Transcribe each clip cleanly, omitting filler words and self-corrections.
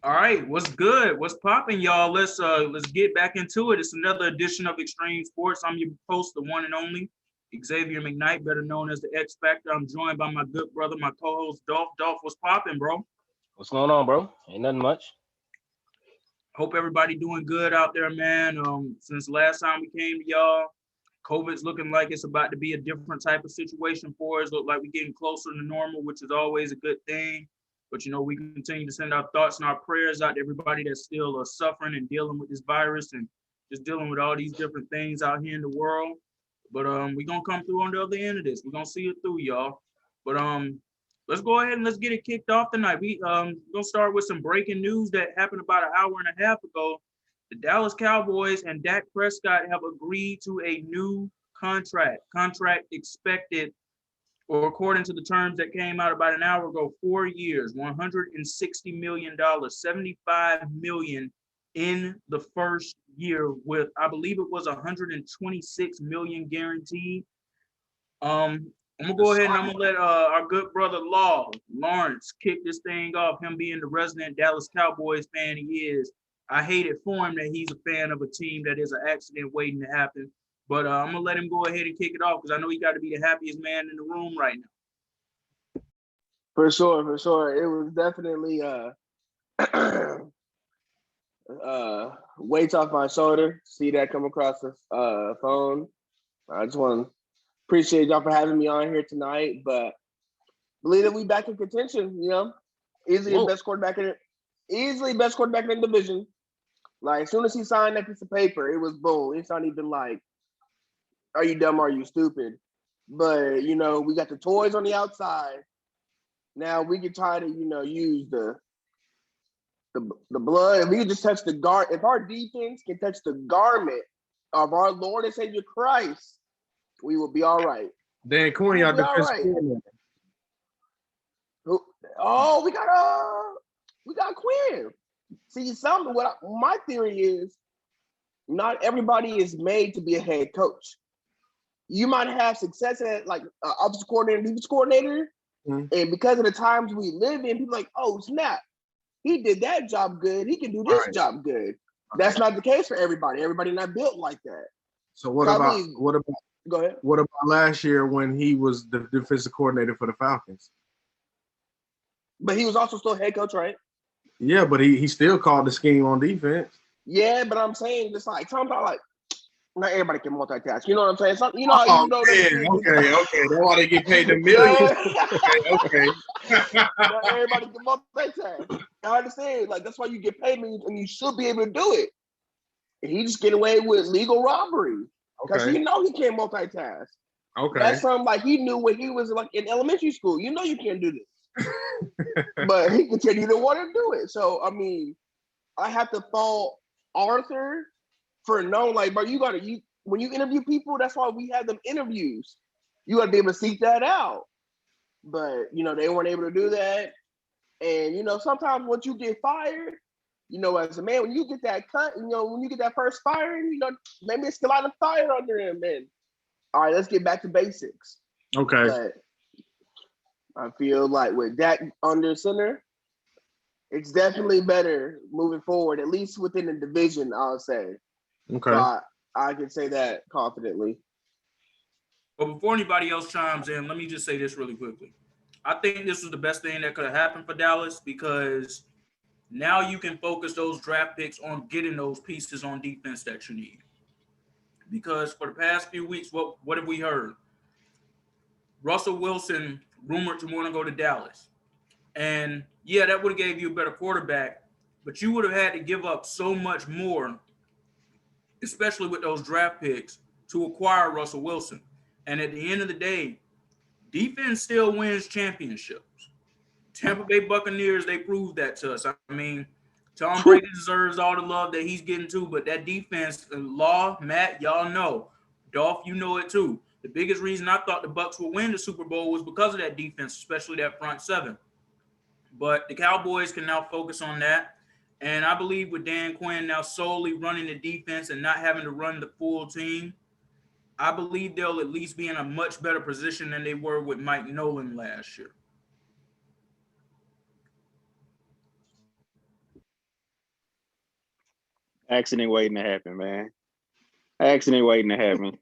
All right, what's good? What's popping, y'all? Let's get back into it. It's another edition of Extreme Sports. I'm your host, the one and only Xavier McKnight, better known as the X-Factor. I'm joined by my good brother, my co-host Dolph. Dolph, what's popping, bro? What's going on, bro? Ain't nothing much. Hope everybody doing good out there, man. Since last time we came to y'all, COVID's looking like it's about to be a different type of situation for us. Look like we're getting closer to normal, which is always a good thing. But, we continue to send our thoughts and our prayers out to everybody that's still suffering and dealing with this virus and just dealing with all these different things out here in the world. But we're going to come through on the other end of this. We're going to see it through, y'all. But let's go ahead and let's get it kicked off tonight. We're going to start with some breaking news that happened about an hour and a half ago. The Dallas Cowboys and Dak Prescott have agreed to a new contract. Contract expected, or according to the terms that came out about an hour ago, 4 years, $160 million, $75 million in the first year with, I believe it was $126 million guaranteed. I'm gonna go ahead and I'm gonna let our good brother Lawrence kick this thing off. Him being the resident Dallas Cowboys fan he is. I hate it for him that he's a fan of a team that is an accident waiting to happen. But I'm going to let him go ahead and kick it off because I know he got to be the happiest man in the room right now. For sure. It was definitely weights off my shoulder. See that come across the phone. I just want to appreciate y'all for having me on here tonight. But believe that we back in contention, Easily the best quarterback in the division. Like, as soon as he signed that piece of paper, it was boom. It's not even like, are you dumb or are you stupid? But, we got the toys on the outside. Now we can try to, use the blood. If we can just touch the guard, if our defense can touch the garment of our Lord and Savior Christ, we will be all right. Dan Quinn, our defense coordinator. Oh, we got Quinn. See, my theory is not everybody is made to be a head coach. You might have success at like offensive coordinator, defensive coordinator, and because of the times we live in, people are like, oh snap, he did that job good. He can do this job good. That's not the case for everybody. Everybody not built like that. So what about go ahead. What about last year when he was the defensive coordinator for the Falcons? But he was also still head coach, right? Yeah, but he still called the scheme on defense. Yeah, but I'm saying just like sometimes like not everybody can multitask. You know what I'm saying? Okay. That's why they get paid the millions. okay. Not everybody can multitask. I understand. Like that's why you get paid and you should be able to do it. And he just get away with legal robbery because he can't multitask. Okay. That's something like he knew when he was like in elementary school. You can't do this. But he continued to want to do it. So I mean, I have to fault Arthur for knowing, like, bro, when you interview people, that's why we have them interviews. You got to be able to seek that out. But they weren't able to do that. And sometimes once you get fired, as a man, when you get that cut, when you get that first firing, maybe it's still out of fire under him. And all right, let's get back to basics. Okay. But I feel like with Dak under center, it's definitely better moving forward, at least within the division, I'll say. Okay. So I can say that confidently. But before anybody else chimes in, let me just say this really quickly. I think this was the best thing that could have happened for Dallas because now you can focus those draft picks on getting those pieces on defense that you need. Because for the past few weeks, what have we heard? Russell Wilson rumored to want to go to Dallas. And yeah, that would have gave you a better quarterback, but you would have had to give up so much more, especially with those draft picks, to acquire Russell Wilson. And at the end of the day, defense still wins championships. Tampa Bay Buccaneers, they proved that to us. I mean, Tom Brady deserves all the love that he's getting too, but that defense, Matt, y'all know. Dolph, you know it too. The biggest reason I thought the Bucs would win the Super Bowl was because of that defense, especially that front seven. But the Cowboys can now focus on that. And I believe with Dan Quinn now solely running the defense and not having to run the full team, I believe they'll at least be in a much better position than they were with Mike Nolan last year. Accident waiting to happen, man. Accident waiting to happen.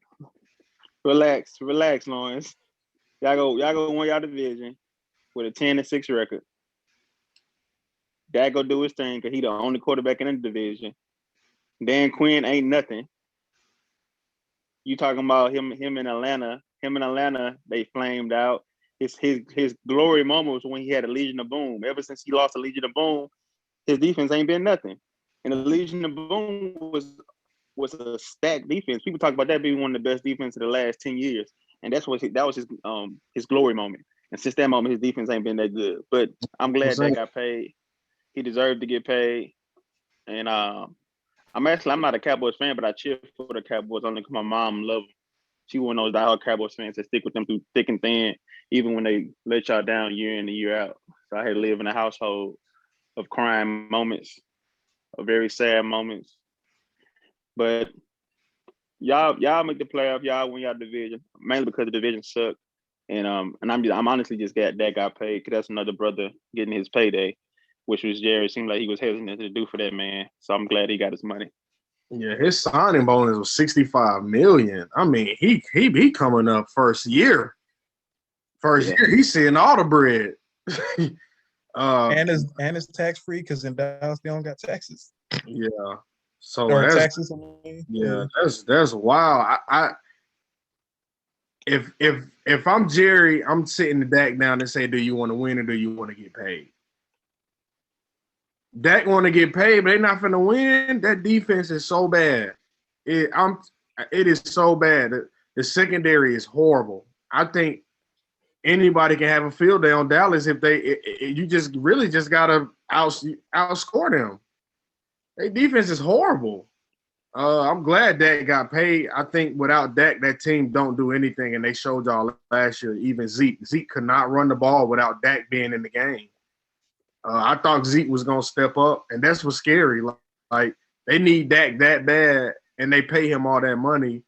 Relax, Lawrence. Y'all go win y'all division with a 10-6 record. Dak go do his thing because he the only quarterback in the division. Dan Quinn ain't nothing. You talking about him in Atlanta. Him in Atlanta, they flamed out. His glory moment was when he had a Legion of Boom. Ever since he lost a Legion of Boom, his defense ain't been nothing. And the Legion of Boom was a stacked defense. People talk about that being one of the best defenses of the last 10 years. And that was his glory moment. And since that moment, his defense ain't been that good. But I'm glad that got paid. He deserved to get paid. And I'm not a Cowboys fan, but I cheer for the Cowboys only because my mom loves them. She one of those diehard Cowboys fans that stick with them through thick and thin, even when they let y'all down year in and year out. So I had to live in a household of crying moments, of very sad moments. But y'all make the playoff. Y'all win y'all division, mainly because the division sucked. And I'm honestly just glad that got paid because that's another brother getting his payday, which was Jerry. Seemed like he was hesitant to do for that man. So I'm glad he got his money. Yeah, his signing bonus was $65 million. I mean, he coming up first year. Year, he's seeing all the bread. And it's tax free because in Dallas they don't got taxes. Yeah. So or that's taxes. I mean. Yeah, that's wild. If I'm Jerry, I'm sitting the Dak down and say, do you want to win or do you want to get paid? Dak want to get paid, but they're not finna win. That defense is so bad. It is so bad. The secondary is horrible. I think anybody can have a field day on Dallas if you just really just gotta outscore them. Their defense is horrible. I'm glad Dak got paid. I think without Dak, that team don't do anything, and they showed y'all last year. Even Zeke could not run the ball without Dak being in the game. I thought Zeke was gonna step up, and that's what's scary. Like they need Dak that bad, and they pay him all that money.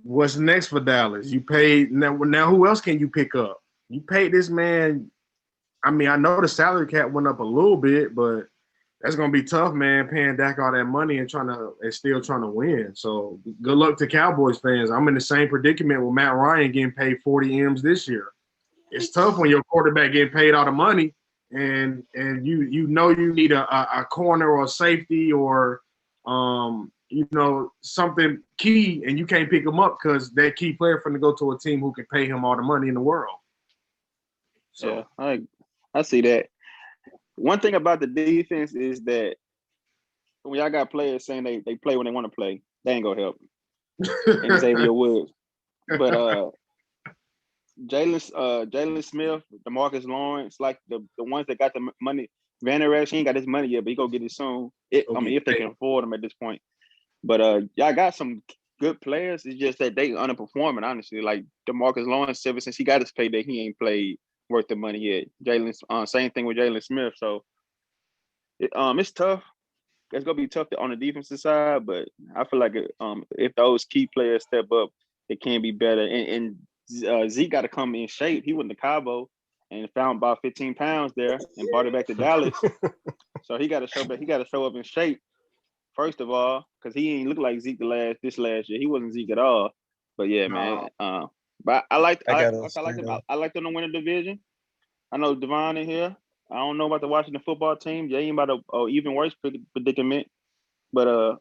What's next for Dallas? You paid now. Who else can you pick up? You paid this man. I mean, I know the salary cap went up a little bit, but that's gonna be tough, man. Paying Dak all that money and still trying to win. So good luck to Cowboys fans. I'm in the same predicament with Matt Ryan getting paid 40 M's this year. It's tough when your quarterback getting paid all the money and you know you need a corner or a safety or something key and you can't pick him up because that key player finna go to a team who can pay him all the money in the world. So yeah, I see that. One thing about the defense is that when y'all got players saying they play when they want to play, they ain't gonna help. And Xavier Woods. But Jalen Smith, DeMarcus Lawrence, like the ones that got the money. Van Der Esch, he ain't got his money yet, but he gonna get it soon. If they can afford him at this point. But y'all got some good players. It's just that they underperforming, honestly. Like DeMarcus Lawrence, ever since he got his payday, he ain't played worth the money yet. Jalen, same thing with Jalen Smith. So it's tough. It's gonna be tough on the defensive side, but I feel like if those key players step up, it can be better. And Zeke got to come in shape. He went to Cabo and found about 15 pounds there and brought it back to Dallas. So he got to show up in shape first of all, because he ain't look like Zeke this last year. He wasn't Zeke at all. But yeah, man. But I like them to win the division. I know Devon in here. I don't know about the Washington football team. They ain't about a even worse predicament. But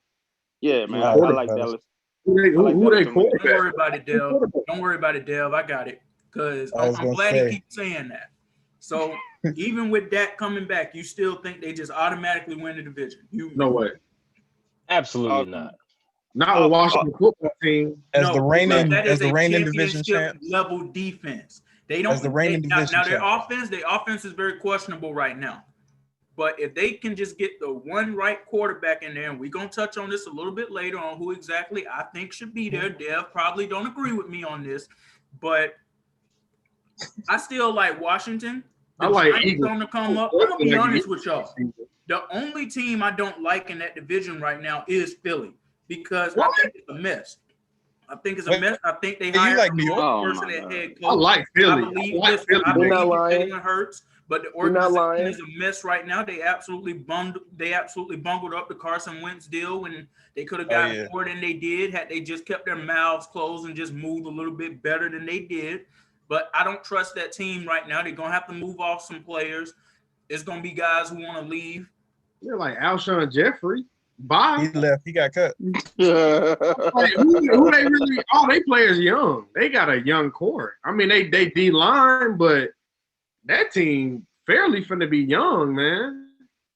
yeah, man, I like Dallas. Who they Don't worry about it, Dev. Don't worry about it, Dev. I got it. Because I'm glad he keeps saying that. So even with Dak coming back, you still think they just automatically win the division? No way. Absolutely not. Not a Washington football team. As the reigning division champs. Level defense. They don't. Their offense is very questionable right now. But if they can just get the one right quarterback in there, and we're going to touch on this a little bit later on who exactly I think should be there. Dev probably don't agree with me on this, but I still like Washington. The Giants on the come up. I'm going to be honest with y'all. The only team I don't like in that division right now is Philly because I think it's a mess. I think they hired like New York person at head coach. I like Philly. I believe Jalen Hurts, But the You're not organization lying. is a mess right now. They absolutely bungled up the Carson Wentz deal, and they could have gotten more than they did had they just kept their mouths closed and just moved a little bit better than they did. But I don't trust that team right now. They're gonna have to move off some players. It's gonna be guys who want to leave. They're like Alshon Jeffrey. Bye. He left. He got cut. Like, who they really? All they players young. They got a young core. I mean, they D-line, but that team fairly finna be young, man.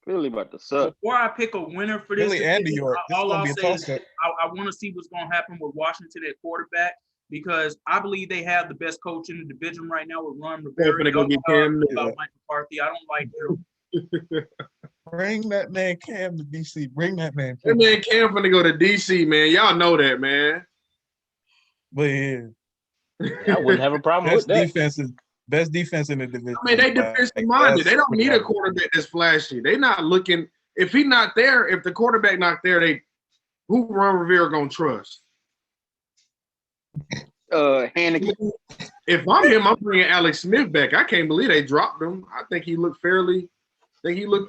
Really about to suck. Before I pick a winner for this, Philly and New York. all I'll say is I want to see what's going to happen with Washington at quarterback because I believe they have the best coach in the division right now with Ron Rivera. They're gonna go get Cam. About Mike McCarthy. I don't like him. Bring that man Cam to DC. Bring that man. That man Cam finna go to DC, man. Y'all know that, man. But yeah, I wouldn't have a problem with that. Best defense in the division. I mean, they defensive minded. They don't need a quarterback that's flashy. They not looking. If he not there, if the quarterback not there, who Ron Rivera gonna trust? Hannigan. If I'm him, I'm bringing Alex Smith back. I can't believe they dropped him. I think he looked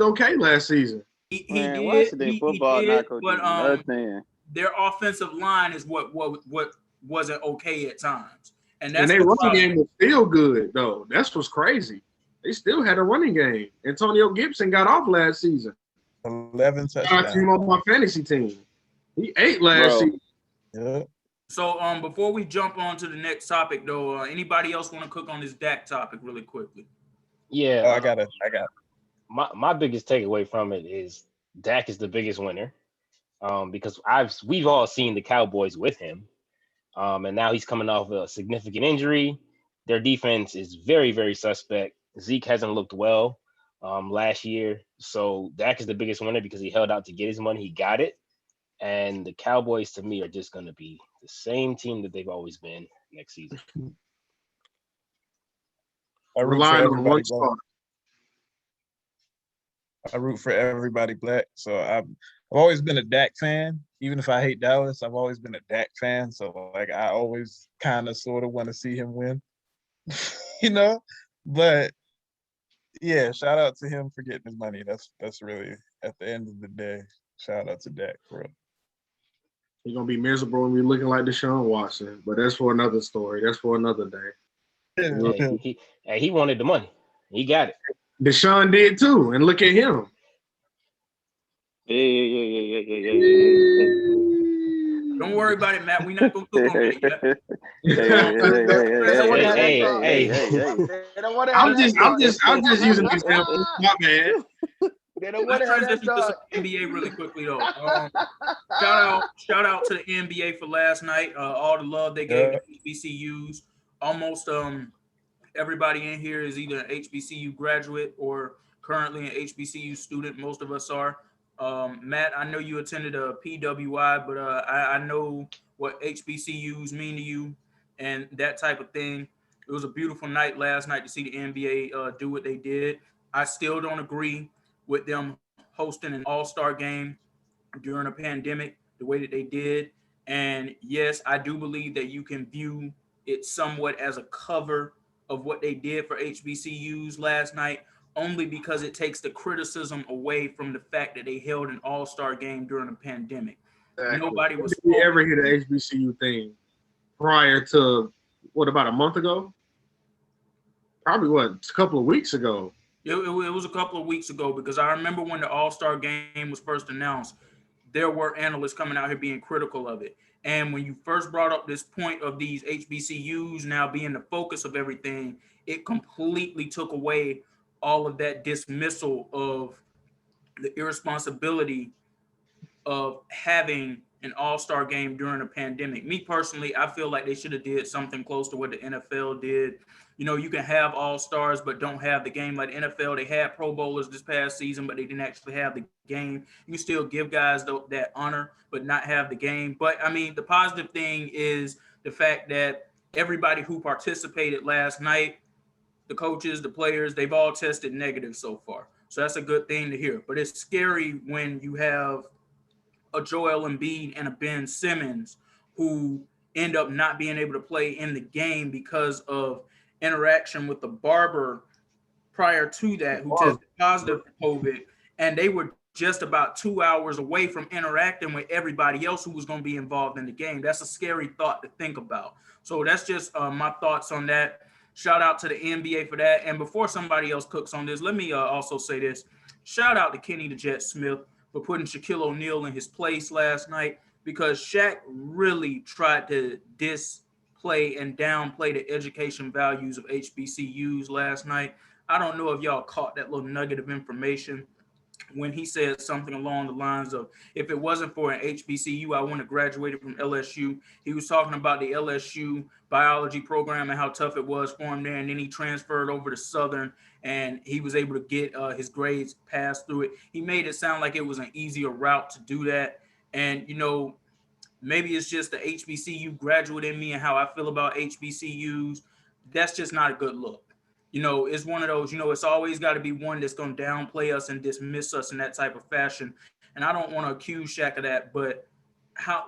okay last season. He Man, did. Washington football not but nothing. their offensive line is what wasn't okay at times. And their running game was still good, though. That's what's crazy. They still had a running game. Antonio Gibson got off last season. 11 touchdowns. I got him on my fantasy team. He ate last season. Yeah. So before we jump on to the next topic, though, anybody else want to cook on this Dak topic really quickly? Yeah. Oh, I got it. My biggest takeaway from it is Dak is the biggest winner because we've all seen the Cowboys with him. And now he's coming off a significant injury. Their defense is very, very suspect. Zeke hasn't looked well last year. So Dak is the biggest winner because he held out to get his money. He got it. And the Cowboys, to me, are just going to be the same team that they've always been next season. I root for everybody black. So I've always been a Dak fan. Even if I hate Dallas, I've always been a Dak fan. So like I always kind of sort of want to see him win, you know. But yeah, shout out to him for getting his money. That's really at the end of the day. Shout out to Dak, bro. He's gonna be miserable and be looking like Deshaun Watson, but that's for another story. That's for another day. He wanted the money. He got it. Deshaun did too, and look at him. Yeah. Don't worry about it, Matt. We're not gonna cook on it yet. I'm just using an example. My bad. Let's transition to some NBA really quickly though. Shout out to the NBA for last night. All the love they gave to HBCUs. Almost everybody in here is either an HBCU graduate or currently an HBCU student. Most of us are. Matt, I know you attended a PWI, but I know what HBCUs mean to you and that type of thing. It was a beautiful night last night to see the NBA do what they did. I still don't agree with them hosting an all-star game during a pandemic the way that they did. And yes, I do believe that you can view it somewhat as a cover of what they did for HBCUs last night, only because it takes the criticism away from the fact that they held an all-star game during a pandemic. Exactly. Nobody was. Did we ever hear the HBCU thing prior to, about a month ago? Probably, a couple of weeks ago? It was a couple of weeks ago, because I remember when the all-star game was first announced, there were analysts coming out here being critical of it. And when you first brought up this point of these HBCUs now being the focus of everything, it completely took away all of that dismissal of the irresponsibility of having an all-star game during a pandemic. Me personally, I feel like they should have did something close to what the NFL did. You know, you can have all-stars, but don't have the game. Like the NFL, they had Pro Bowlers this past season, but they didn't actually have the game. You can still give guys that honor, but not have the game. But, I mean, the positive thing is the fact that everybody who participated last night, the coaches, the players, they've all tested negative so far. So that's a good thing to hear. But it's scary when you have a Joel Embiid and a Ben Simmons who end up not being able to play in the game because of interaction with the barber prior to that who tested positive for COVID, and they were just about 2 hours away from interacting with everybody else who was going to be involved in the game. That's a scary thought to think about. So that's just my thoughts on that. Shout out to the NBA for that. And before somebody else cooks on this, let me also say this. Shout out to Kenny the Jet Smith for putting Shaquille O'Neal in his place last night, because Shaq really tried to display and downplay the education values of HBCUs last night. I don't know if y'all caught that little nugget of information when he said something along the lines of, if it wasn't for an HBCU, I wouldn't have graduated from LSU. He was talking about the LSU biology program and how tough it was for him there. And then he transferred over to Southern and he was able to get his grades passed through it. He made it sound like it was an easier route to do that. And, you know, maybe it's just the HBCU graduate in me and how I feel about HBCUs. That's just not a good look. You know, it's one of those, you know, it's always got to be one that's going to downplay us and dismiss us in that type of fashion. And I don't want to accuse Shaq of that, but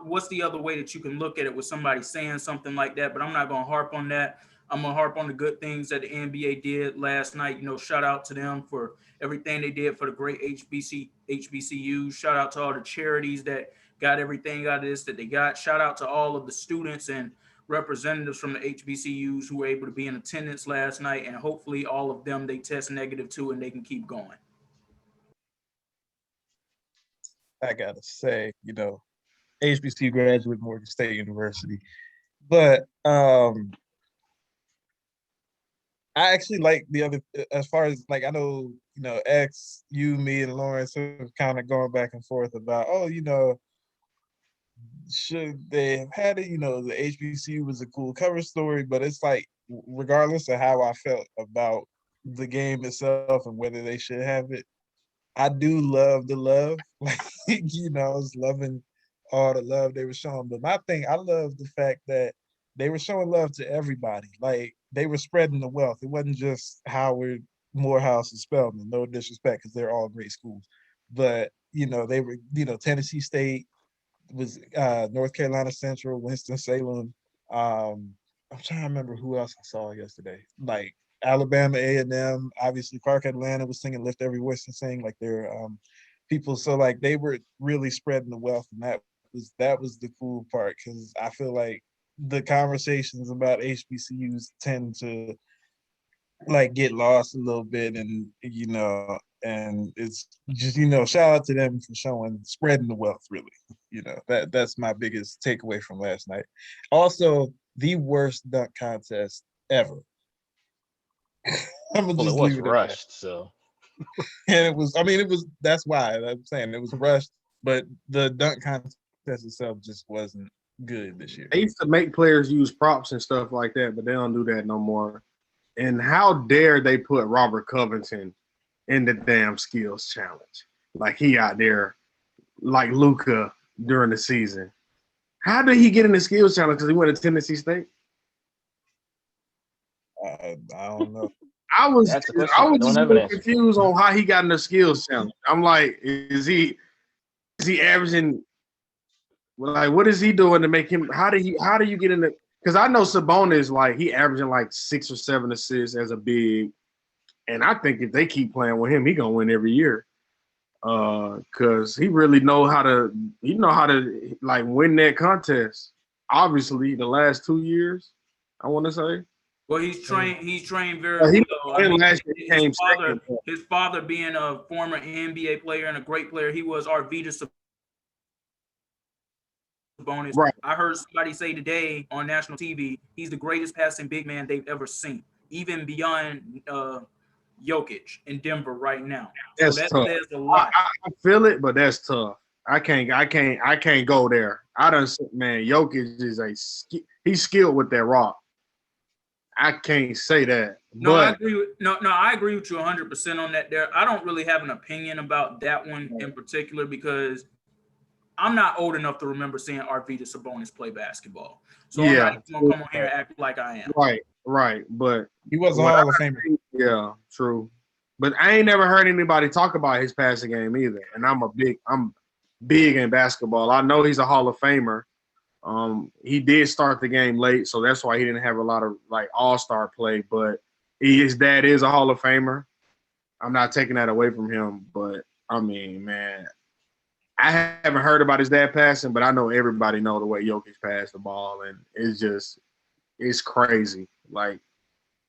what's the other way that you can look at it with somebody saying something like that? But I'm not going to harp on that. I'm going to harp on the good things that the NBA did last night. You know, shout out to them for everything they did for the great HBCUs. Shout out to all the charities that got everything out of this that they got. Shout out to all of the students and representatives from the HBCUs who were able to be in attendance last night, and hopefully all of them they test negative too and they can keep going. I gotta say, you know, HBCU graduate, Morgan State University, but I actually like the other, as far as like, I know, you know, X, you, me, and Lawrence are kind of going back and forth about, oh, you know, should they have had it? You know, the HBCU was a cool cover story, but it's like, regardless of how I felt about the game itself and whether they should have it, I do love the love. Like, you know, I was loving all the love they were showing. But my thing, I love the fact that they were showing love to everybody. Like, they were spreading the wealth. It wasn't just Howard, Morehouse, and Spelman. No disrespect, because they're all great schools. But, you know, they were, you know, Tennessee State was North Carolina Central, Winston-Salem. I'm trying to remember who else I saw yesterday. Like Alabama A&M, obviously Clark Atlanta was singing "Lift Every Voice and Sing," like they're people. So like they were really spreading the wealth, and that was the cool part, because I feel like the conversations about HBCUs tend to like get lost a little bit, and you know, and it's just, you know, shout out to them for spreading the wealth, really. You know, that's my biggest takeaway from last night. Also, the worst dunk contest ever. I'm gonna Well, just it was leave it rushed, so. And it was, I mean, that's why I'm saying it was rushed, but the dunk contest itself just wasn't good this year. They used to make players use props and stuff like that, but they don't do that no more. And how dare they put Robert Covington in the damn skills challenge? Like he out there like Luka during the season. How did he get in the skills challenge? Because he went to Tennessee State? I don't know. I was That's a question. just Don't have an answer. confused on how he got in the skills challenge. I'm like, is he averaging, like, what is he doing to make him, how do you get in the, because I know Sabonis, like, he averaging like 6 or 7 assists as a big, and I think if they keep playing with him, he gonna win every year. Because he really know how to like win that contest. Obviously, the last 2 years, I want to say. Well, he's trained very well. I mean, his father being a former NBA player and a great player, he was Arvydas Sabonis. Right. I heard somebody say today on national TV, he's the greatest passing big man they've ever seen, even beyond Jokic in Denver right now. That's so that tough. says a lot. I feel it, but that's tough. I can't go there. Jokic is he's skilled with that rock. I can't say that. No, but I agree with you 100% on that there. I don't really have an opinion about that one in particular because I'm not old enough to remember seeing Arvydas Sabonis play basketball. So I'm not even gonna come on here and act like I am. Right. But he was a Hall of Famer. Yeah, true. But I ain't never heard anybody talk about his passing game either. And I'm big in basketball. I know he's a Hall of Famer. He did start the game late, so that's why he didn't have a lot of like all-star play. But his dad is a Hall of Famer. I'm not taking that away from him, but I mean, man, I haven't heard about his dad passing, but I know everybody know the way Jokic passed the ball, and it's crazy. Like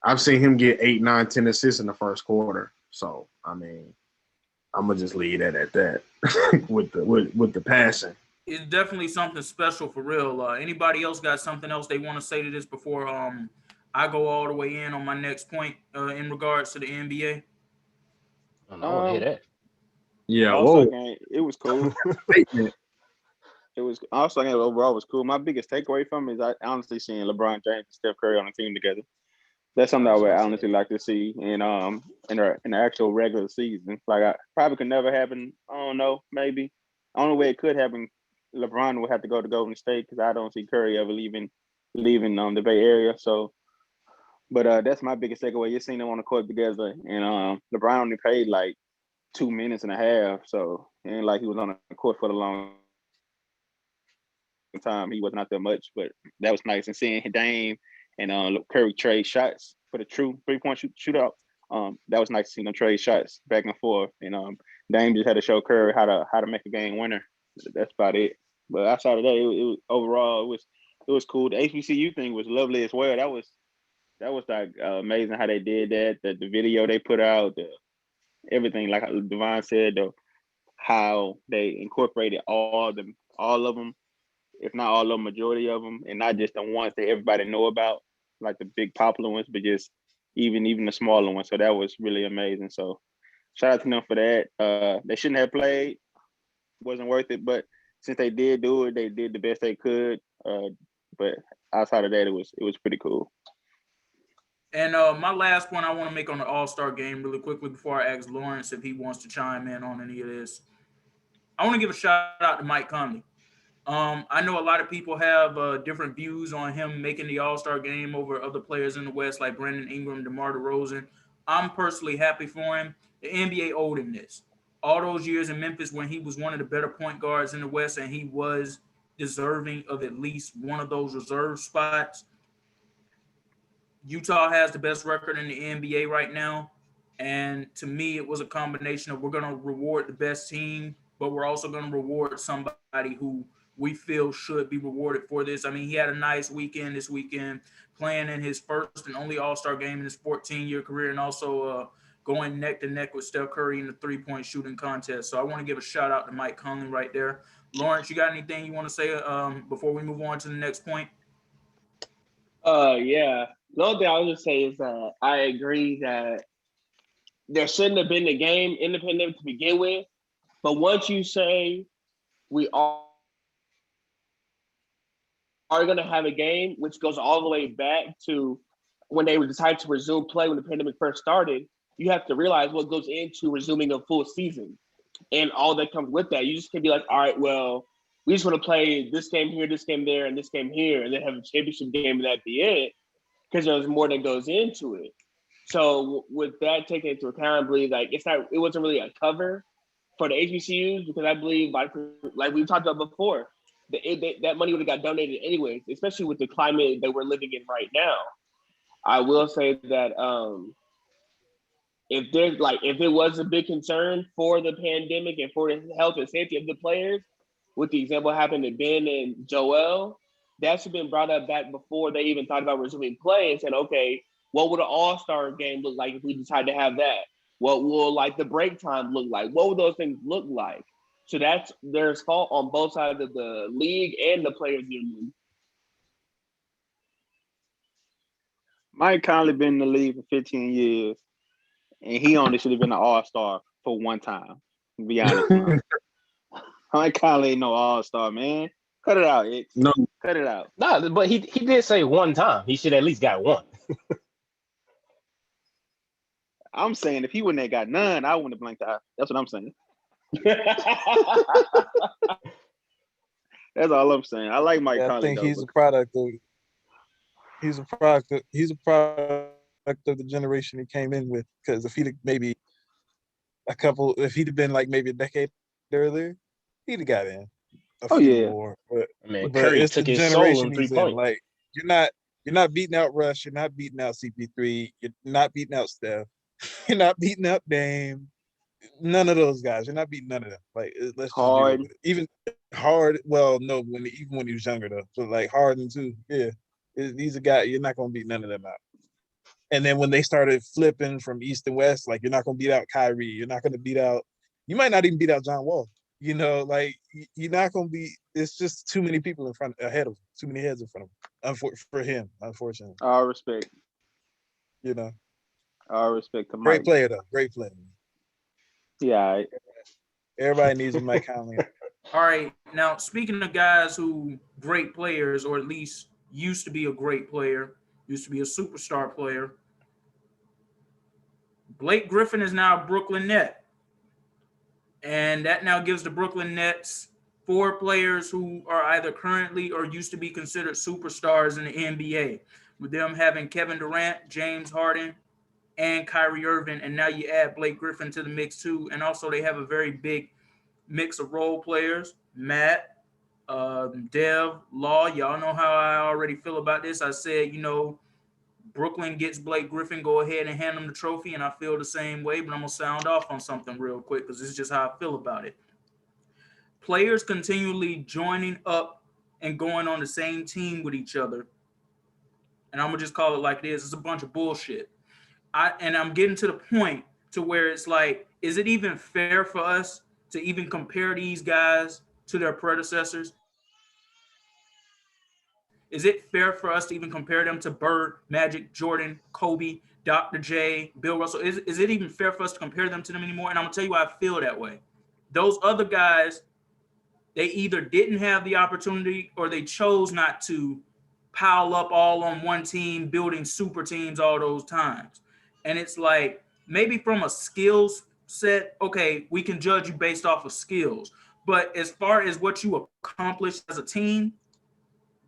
I've seen him get 8, 9, 10 assists in the first quarter. So I mean, I'm gonna just leave that at that with the passing. It's definitely something special for real. Anybody else got something else they want to say to this before I go all the way in on my next point in regards to the NBA? I don't want to hear that. Yeah, Also, whoa. game, it was cool. Statement. It was also game overall was cool. My biggest takeaway from it is I honestly seeing LeBron James and Steph Curry on the team together. That's something I would honestly like to see in the actual regular season. Like I probably could never happen. I don't know, maybe. The only way it could happen, LeBron would have to go to Golden State because I don't see Curry ever leaving the Bay Area. So, but that's my biggest takeaway. You're seeing them on the court together, and LeBron only played like 2 minutes and a half, so it ain't like he was on the court for a long time. He wasn't out there much, but that was nice. And seeing Dame and Curry trade shots for the true 3-point shootout, that was nice to see them trade shots back and forth. And Dame just had to show Curry how to make a game winner. That's about it. But outside of that, overall it was cool. The HBCU thing was lovely as well. That was like amazing how they did that. The video they put out, everything, like Devon said, how they incorporated all of them, if not all of them, majority of them, and not just the ones that everybody know about, like the big popular ones, but just even the smaller ones. So that was really amazing. So shout out to them for that. They shouldn't have played, wasn't worth it, but since they did do it, they did the best they could. But outside of that, it was pretty cool. And my last point I want to make on the All-Star game really quickly before I ask Lawrence if he wants to chime in on any of this. I want to give a shout out to Mike Conley. I know a lot of people have different views on him making the All-Star game over other players in the West like Brandon Ingram, DeMar DeRozan. I'm personally happy for him. The NBA owed him this. All those years in Memphis when he was one of the better point guards in the West and he was deserving of at least one of those reserve spots. Utah has the best record in the NBA right now. And to me, it was a combination of we're going to reward the best team, but we're also going to reward somebody who we feel should be rewarded for this. I mean, he had a nice weekend this weekend, playing in his first and only All-Star game in his 14-year career, and also going neck to neck with Steph Curry in the three-point shooting contest. So I want to give a shout out to Mike Conley right there. Lawrence, you got anything you want to say before we move on to the next point? Yeah. The only thing I was going to say is that I agree that there shouldn't have been a game independent to begin with. But once you say we are going to have a game, which goes all the way back to when they decided to resume play when the pandemic first started, you have to realize what goes into resuming a full season and all that comes with that. You just can't be like, all right, well, we just want to play this game here, this game there, and this game here, and then have a championship game and that be it, because there's more that goes into it. So with that taken into account, I believe like it wasn't really a cover for the HBCUs, because I believe like we talked about before, that money would have got donated anyways, especially with the climate that we're living in right now. I will say that if it was a big concern for the pandemic and for the health and safety of the players, with the example happened to Ben and Joel, that should have been brought up back before they even thought about resuming play and said, okay, what would an all-star game look like if we decide to have that? What will like the break time look like? What would those things look like? So there's fault on both sides of the league and the players union. Mike Conley been in the league for 15 years, and he only should have been an all-star for one time, to be honest. Mike Conley ain't no all-star, man. Cut it out, X. No. Cut it out. No, but he did say one time. He should at least got one. I'm saying if he wouldn't have got none, I wouldn't have blanked out. That's what I'm saying. That's all I'm saying. I like Mike Conley. I think he's a product of the generation he came in with. Because if he'd maybe if he'd have been like maybe a decade earlier, he'd have got in. More. But, I mean, Curry took his soul in 3 points. Like you're not beating out Russ, you're not beating out CP3, you're not beating out Steph. You're not beating up Dame. None of those guys. You're not beating none of them. Like, let's just be real Hard. with it. Even Hard. Well, no, even when he was younger though. So like Harden too. Yeah, these are guys. You're not gonna beat none of them out. And then when they started flipping from East to West, like you're not gonna beat out Kyrie. You're not gonna beat out. You might not even beat out John Wall. You know, like you're not gonna be. It's just too many people ahead of him. Too many heads in front of him. For him, unfortunately. All respect. You know, All respect to Mike. great player though. Great player. Yeah. Everybody needs a Mike Conley. All right. Now, speaking of guys who great players, or at least used to be a great player, used to be a superstar player, Blake Griffin is now a Brooklyn Net. And that now gives the Brooklyn Nets 4 players who are either currently or used to be considered superstars in the NBA, with them having Kevin Durant, James Harden, and Kyrie Irving. And now you add Blake Griffin to the mix too. And also they have a very big mix of role players. Matt, Dev, Law, y'all know how I already feel about this. I said, Brooklyn gets Blake Griffin, go ahead and hand him the trophy, and I feel the same way, but I'm going to sound off on something real quick because this is just how I feel about it. Players continually joining up and going on the same team with each other, and I'm going to just call it like it is. It's a bunch of bullshit. I'm getting to the point to where it's like, is it even fair for us to even compare these guys to their predecessors? Is it fair for us to even compare them to Bird, Magic, Jordan, Kobe, Dr. J, Bill Russell? Is it even fair for us to compare them to them anymore? And I'm going to tell you why I feel that way. Those other guys, they either didn't have the opportunity or they chose not to pile up all on one team, building super teams all those times. And it's like, maybe from a skills set, okay, we can judge you based off of skills. But as far as what you accomplished as a team,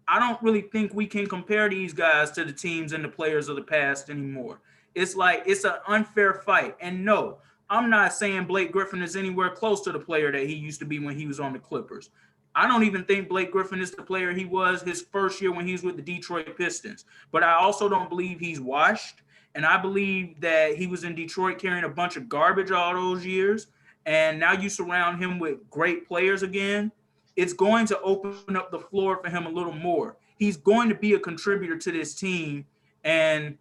I don't really think we can compare these guys to the teams and the players of the past anymore. It's like, it's an unfair fight. And no, I'm not saying Blake Griffin is anywhere close to the player that he used to be when he was on the Clippers. I don't even think Blake Griffin is the player he was his first year when he was with the Detroit Pistons. But I also don't believe he's washed. And I believe that he was in Detroit carrying a bunch of garbage all those years. And now you surround him with great players again. It's going to open up the floor for him a little more. He's going to be a contributor to this team. And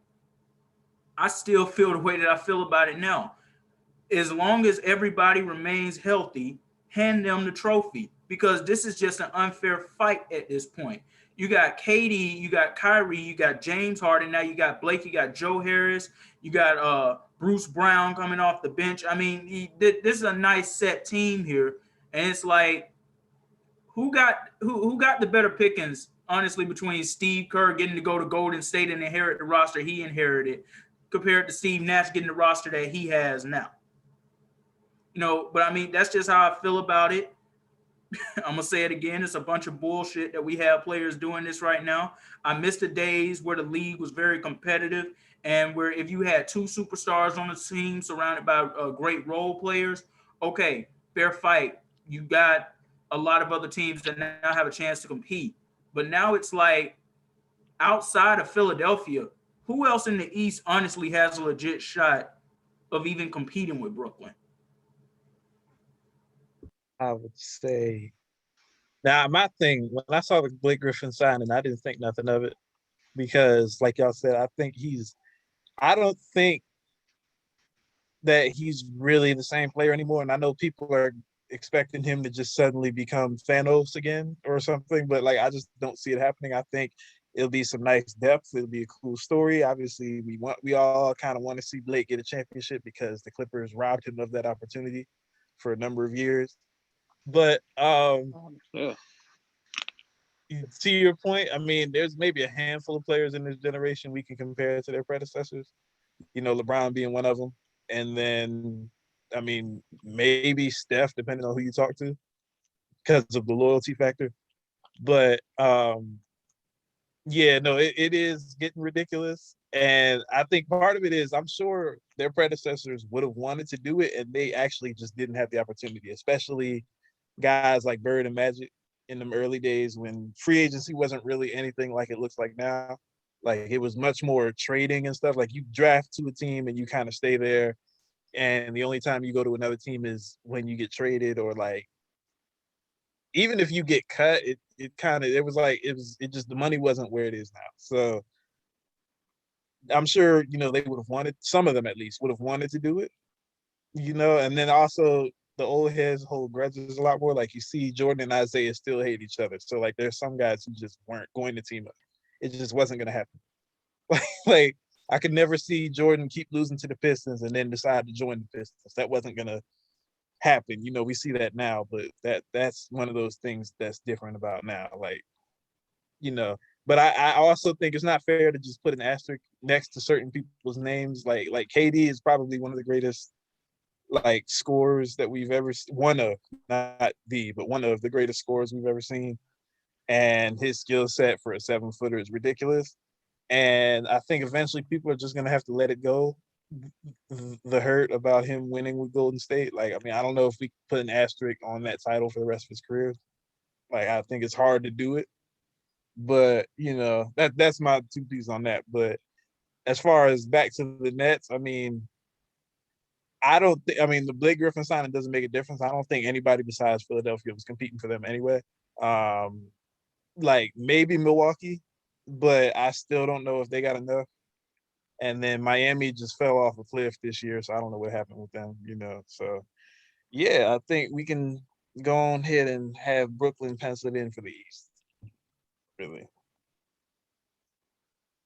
I still feel the way that I feel about it now. As long as everybody remains healthy, hand them the trophy, because this is just an unfair fight at this point. You got KD, you got Kyrie, you got James Harden, now you got Blake, you got Joe Harris, you got Bruce Brown coming off the bench. I mean, this is a nice set team here. And it's like, who got the better pickings, honestly, between Steve Kerr getting to go to Golden State and inherit the roster he inherited compared to Steve Nash getting the roster that he has now? But I mean, that's just how I feel about it. I'm going to say it again. It's a bunch of bullshit that we have players doing this right now. I miss the days where the league was very competitive and where if you had 2 superstars on the team surrounded by great role players, okay, fair fight. You got a lot of other teams that now have a chance to compete. But now it's like, outside of Philadelphia, who else in the East honestly has a legit shot of even competing with Brooklyn? I would say, now my thing, when I saw the Blake Griffin signing, I didn't think nothing of it because, like y'all said, I don't think that he's really the same player anymore. And I know people are expecting him to just suddenly become Thanos again or something, but like, I just don't see it happening. I think it'll be some nice depth. It'll be a cool story. Obviously, we all kind of want to see Blake get a championship because the Clippers robbed him of that opportunity for a number of years. But Yeah. to your point, I mean, there's maybe a handful of players in this generation we can compare to their predecessors. LeBron being one of them, and then, I mean, maybe Steph, depending on who you talk to, because of the loyalty factor. But yeah, no, it is getting ridiculous, and I think part of it is I'm sure their predecessors would have wanted to do it, and they actually just didn't have the opportunity, especially guys like Bird and Magic in them early days when free agency wasn't really anything like it looks like now. Like it was much more trading and stuff. Like you draft to a team and you kind of stay there. And the only time you go to another team is when you get traded, or like even if you get cut, it just the money wasn't where it is now. So I'm sure, they would have wanted, some of them at least would have wanted to do it, and then also the old heads hold grudges a lot more. Like you see Jordan and Isaiah still hate each other. So like there's some guys who just weren't going to team up. It just wasn't going to happen. Like I could never see Jordan keep losing to the Pistons and then decide to join the Pistons. That wasn't going to happen. We see that now, but that's one of those things that's different about now. Like, but I also think it's not fair to just put an asterisk next to certain people's names. Like KD is probably one of the greatest like scorers that we've ever seen. One of the greatest scorers we've ever seen. And his skill set for a 7-footer is ridiculous. And I think eventually people are just going to have to let it go. The hurt about him winning with Golden State. Like, I mean, I don't know if we put an asterisk on that title for the rest of his career. Like, I think it's hard to do it. But, that's my 2 pieces on that. But as far as back to the Nets, I mean, the Blake Griffin signing doesn't make a difference. I don't think anybody besides Philadelphia was competing for them anyway. Like maybe Milwaukee, but I still don't know if they got enough. And then Miami just fell off a cliff this year, so I don't know what happened with them, So, yeah, I think we can go on ahead and have Brooklyn penciled in for the East. Really.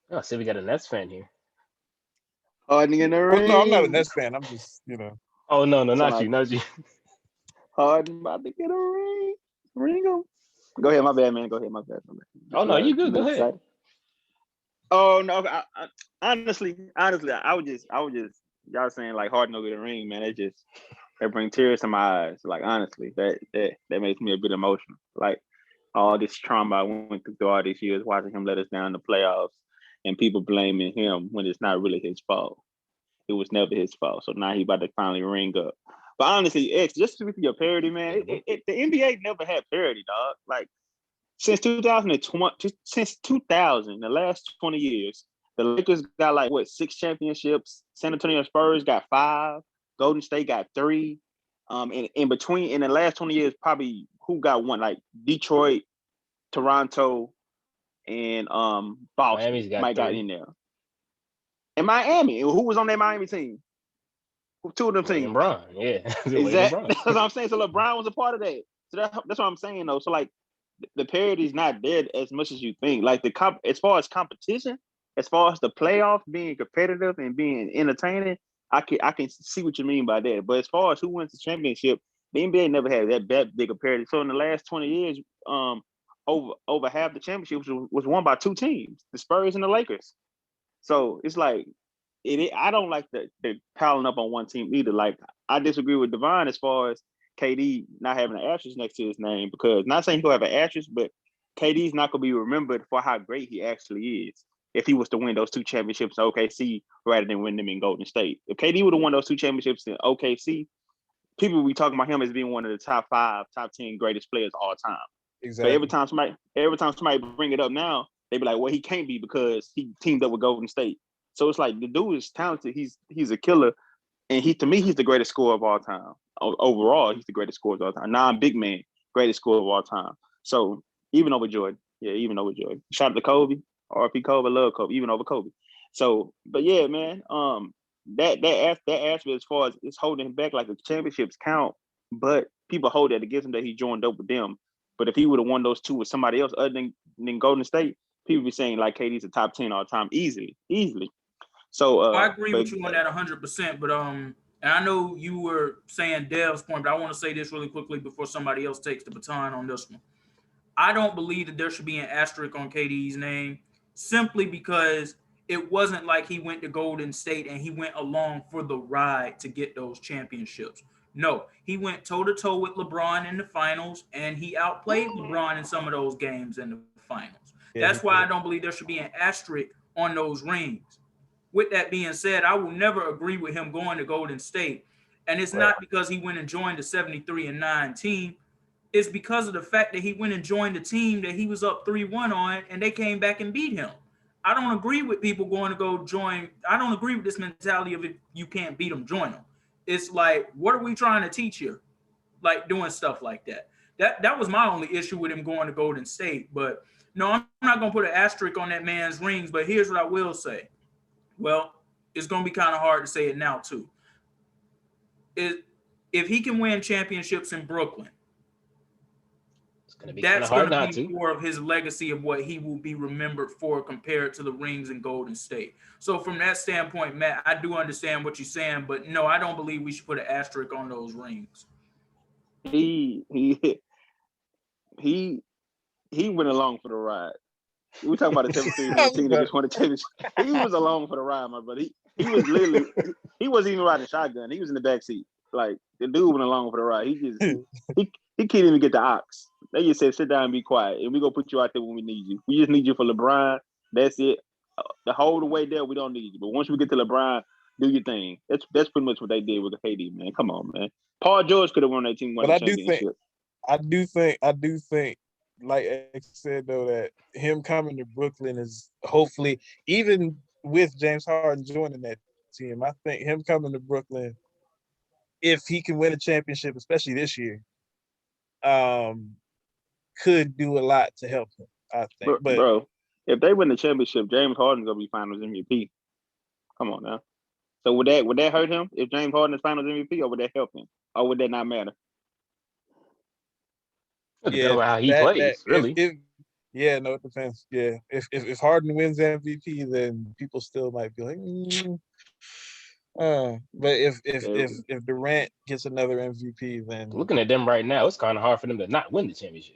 Oh, see, we got a Nets fan here. Harden in the ring. Well, no, I'm not a Nets fan. I'm just, Oh, no, not you. Harden about to get a ring. Ring him. Go ahead, my bad, man. Go ahead, my bad. Oh, no, you good. Go ahead. Oh no! Honestly, I would just y'all saying like Harden will get a ring, man. That brings tears to my eyes. Like honestly, that makes me a bit emotional. Like all this trauma I went through all these years, watching him let us down in the playoffs, and people blaming him when it's not really his fault. It was never his fault. So now he about to finally ring up. But honestly, X, just with your parity, man, the NBA never had parity, dog. Like. Since 2020, since 2000, the last 20 years, the Lakers got like 6 championships. San Antonio Spurs got 5. Golden State got 3. In between, in the last 20 years, probably who got 1? Like Detroit, Toronto, and Boston. Miami's got 3. Got in there. And Miami, who was on that Miami team? 2 of them teams. LeBron, yeah. Exactly. That's what I'm saying. So LeBron was a part of that. So that's what I'm saying, though. So like. The parity is not there as much as you think. Like as far as competition, as far as the playoffs being competitive and being entertaining, I can see what you mean by that. But as far as who wins the championship, the NBA never had that big a parity. So in the last 20 years, over half the championships was won by 2 teams, the Spurs and the Lakers. So it's like I don't like the piling up on one team either. Like I disagree with Devon as far as KD not having an asterisk next to his name, because not saying he'll have an asterisk, but KD's not going to be remembered for how great he actually is if he was to win those 2 championships in OKC rather than win them in Golden State. If KD would have won those 2 championships in OKC, people would be talking about him as being one of the top 5, top 10 greatest players of all time. Exactly. So every time somebody bring it up now, they be like, well, he can't be because he teamed up with Golden State. So it's like the dude is talented. He's a killer. And to me, he's the greatest scorer of all time. Overall, he's the greatest scorer of all time. Non-big man, greatest scorer of all time. So even over Jordan. Yeah, even over Jordan. Shout out to Kobe. RP Kobe, I love Kobe, even over Kobe. So, but yeah, man, that aspect as far as it's holding him back, like the championships count, but people hold that against him that he joined up with them. But if he would have won those 2 with somebody else other than Golden State, people be saying like KD's a top 10 all time easily. So I agree with you on that 100%. But and I know you were saying Dev's point, but I want to say this really quickly before somebody else takes the baton on this one. I don't believe that there should be an asterisk on KD's name simply because it wasn't like he went to Golden State and he went along for the ride to get those championships. No, he went toe-to-toe with LeBron in the finals, and he outplayed LeBron in some of those games in the finals. Yeah, that's why I don't believe there should be an asterisk on those rings. With that being said, I will never agree with him going to Golden State. And it's not because he went and joined the 73-9 team. It's because of the fact that he went and joined a team that he was up 3-1 on, and they came back and beat him. I don't agree with people going to go join. I don't agree with this mentality of if you can't beat them, join them. It's like, what are we trying to teach you? Like doing stuff like that. That was my only issue with him going to Golden State. But no, I'm not going to put an asterisk on that man's rings. But here's what I will say. Well, it's going to be kind of hard to say it now too. If he can win championships in Brooklyn, It's gonna be kind that's of hard going not to be to. more of his legacy of what he will be remembered for compared to the rings in Golden State. So from that standpoint, Matt, I do understand what you're saying, but no, I don't believe we should put an asterisk on those rings. He went along for the ride. We talking about a 17-win team that just won a championship. He was along for the ride, my brother. He was literally he wasn't even riding shotgun. He was in the back seat. Like the dude went along for the ride. He can't even get the ox. They just said sit down and be quiet, and we gonna put you out there when we need you. We just need you for LeBron. That's it. The whole way there, we don't need you. But once we get to LeBron, do your thing. That's pretty much what they did with the KD, man. Come on, man. Paul George could have won that team. But I do think, like X said though, that him coming to Brooklyn is hopefully, even with James Harden joining that team, I think him coming to Brooklyn, if he can win a championship, especially this year, could do a lot to help him, I think. But bro, if they win the championship, James Harden's gonna be Finals MVP. Come on now. So would that hurt him if James Harden is Finals MVP, or would that help him, or would that not matter? It depends on how he plays, really. It depends. Yeah, if Harden wins MVP, then people still might be like, but if Durant gets another MVP, then Looking at them right now, it's kind of hard for them to not win the championship.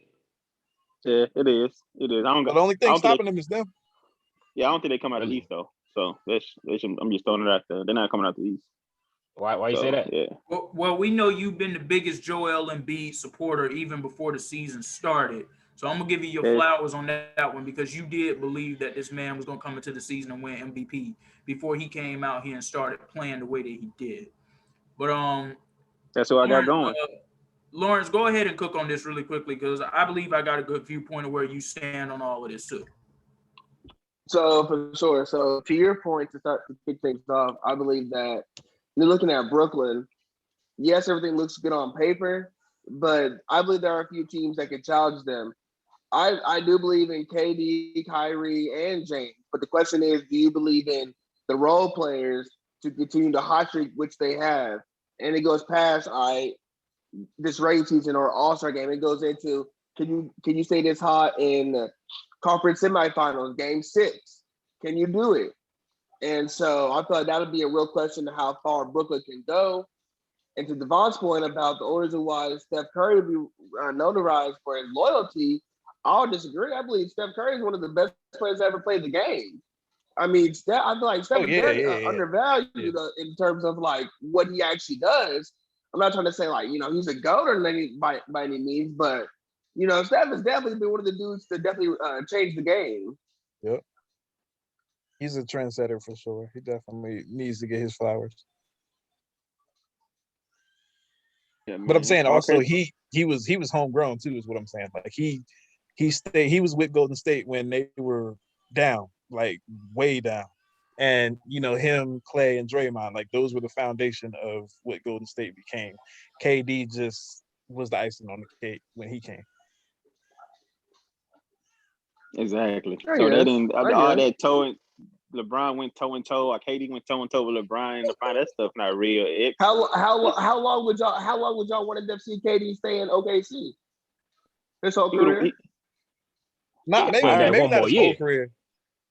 Yeah, it is. It is. But the only thing stopping them is them. Yeah, I don't think they come out the East though. So I'm just throwing it out there. They're not coming out the East. Why you say that? Yeah. Well, we know you've been the biggest Joel Embiid supporter even before the season started. So I'm gonna give you your flowers on that one because you did believe that this man was gonna come into the season and win MVP before he came out here and started playing the way that he did. But that's what I got going. Lawrence, go ahead and cook on this really quickly because I believe I got a good viewpoint of where you stand on all of this too. So for sure. So to your point, to start to kick things off, I believe that you're looking at Brooklyn. Yes, everything looks good on paper, but I believe there are a few teams that can challenge them. I do believe in KD, Kyrie, and James. But the question is, do you believe in the role players to continue the hot streak, which they have? And it goes past this regular season or All-Star game. It goes into can you stay this hot in conference semifinals, game 6? Can you do it? And so I thought that would be a real question of how far Brooklyn can go. And to Devon's point about the reason why Steph Curry would be notarized for his loyalty, I'll disagree. I believe Steph Curry is one of the best players to ever play the game. I mean, I feel like Steph is very undervalued in terms of like what he actually does. I'm not trying to say like, he's a GOAT or by any means, but Steph has definitely been one of the dudes to definitely change the game. Yep. He's a trendsetter for sure. He definitely needs to get his flowers. Yeah, but I'm saying also he was homegrown too, is what I'm saying. Like he was with Golden State when they were down, like way down. And him, Clay, and Draymond, like those were the foundation of what Golden State became. KD just was the icing on the cake when he came. Exactly. So they didn't all that towing. LeBron went toe and toe, or KD went toe and toe with LeBron in the final. That stuff not real. How long would y'all want to see KD stay in OKC? His whole career? Maybe not his whole career.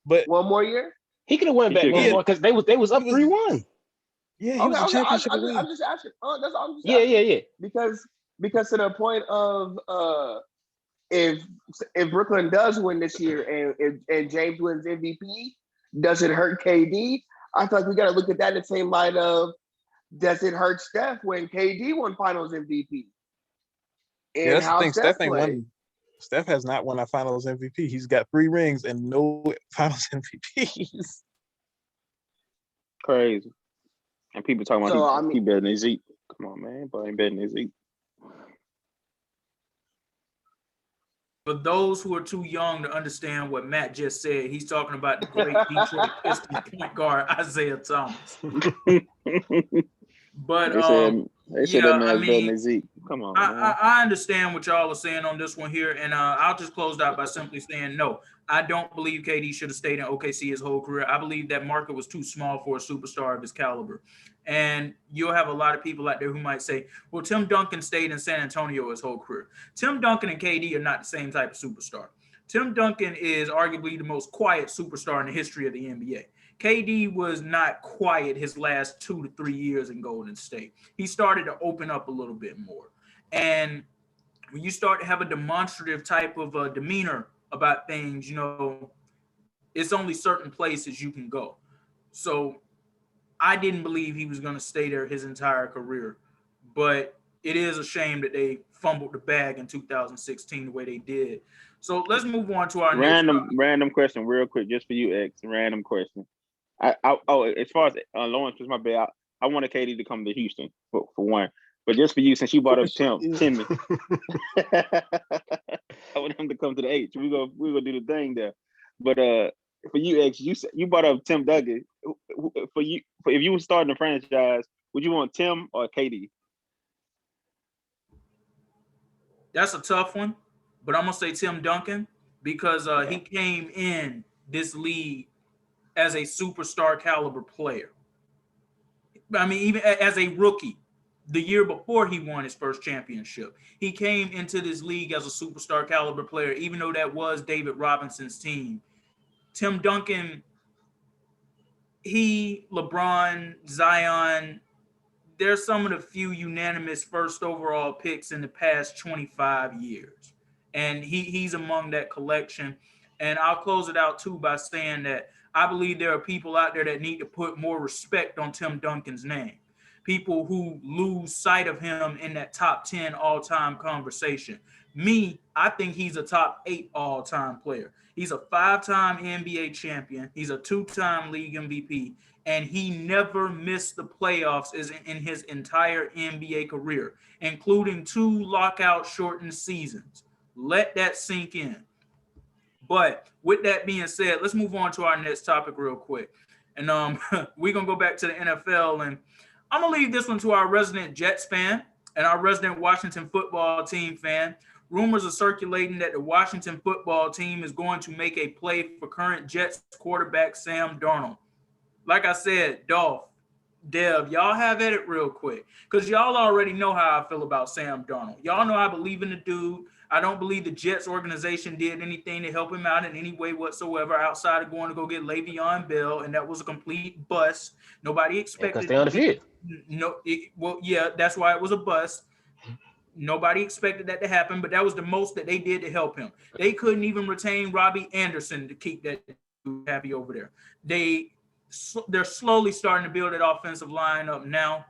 But one more year? He could have went back one more because they was up 3-1. Yeah, he was a championship I'm just asking. That's all I'm just asking. Yeah. Because to the point of if Brooklyn does win this year and James wins MVP, does it hurt KD? I feel like we got to look at that in the same light of, does it hurt Steph when KD won Finals MVP? And that's the thing. Steph ain't won. Steph has not won a Finals MVP. He's got 3 rings and no Finals MVPs. Crazy. And people talking about he better than Zeke. Come on, man. But ain't better than Zeke. For those who are too young to understand what Matt just said, he's talking about the great Detroit Pistons point guard Isaiah Thomas. But they said that yeah, I man's better mean, than Zeke. Come on, man. I understand what y'all are saying on this one here, and I'll just close out by simply saying no. I don't believe KD should have stayed in OKC his whole career. I believe that market was too small for a superstar of his caliber. And you'll have a lot of people out there who might say, well, Tim Duncan stayed in San Antonio his whole career. Tim Duncan and KD are not the same type of superstar. Tim Duncan is arguably the most quiet superstar in the history of the NBA. KD was not quiet his last 2 to 3 years in Golden State. He started to open up a little bit more. And when you start to have a demonstrative type of demeanor about things, it's only certain places you can go. So I didn't believe he was going to stay there his entire career. But it is a shame that they fumbled the bag in 2016 the way they did. So let's move on to our random question real quick, just for you, X. Random question. As far as Lawrence, because my bad, I wanted KD to come to Houston for one. But just for you, since you brought up Timmy, I want him to come to the H. We're gonna do the thing there. But for you, X, you brought up Tim Duncan. For you, if you were starting a franchise, would you want Tim or KD? That's a tough one, but I'm gonna say Tim Duncan because he came in this league as a superstar caliber player. I mean, even as a rookie, the year before he won his first championship, he came into this league as a superstar caliber player, even though that was David Robinson's team. Tim Duncan, LeBron, Zion, they're some of the few unanimous first overall picks in the past 25 years. And he's among that collection. And I'll close it out, too, by saying that I believe there are people out there that need to put more respect on Tim Duncan's name. People who lose sight of him in that top 10 all-time conversation. Me, I think he's a top 8 all-time player. He's a 5-time NBA champion. He's a 2-time league MVP. And he never missed the playoffs in his entire NBA career, including 2 lockout-shortened seasons. Let that sink in. But with that being said, let's move on to our next topic real quick. And we're going to go back to the NFL, and I'm going to leave this one to our resident Jets fan and our resident Washington football team fan. Rumors are circulating that the Washington football team is going to make a play for current Jets quarterback Sam Darnold. Like I said, Dolph, Dev, y'all have at it real quick because y'all already know how I feel about Sam Darnold. Y'all know I believe in the dude. I don't believe the Jets organization did anything to help him out in any way whatsoever outside of going to go get Le'Veon Bell, and that was a complete bust. Nobody expected. Because they're undefeated. That's why it was a bust. Nobody expected that to happen, but that was the most that they did to help him. They couldn't even retain Robbie Anderson to keep that dude happy over there. They're slowly starting to build that offensive line up now.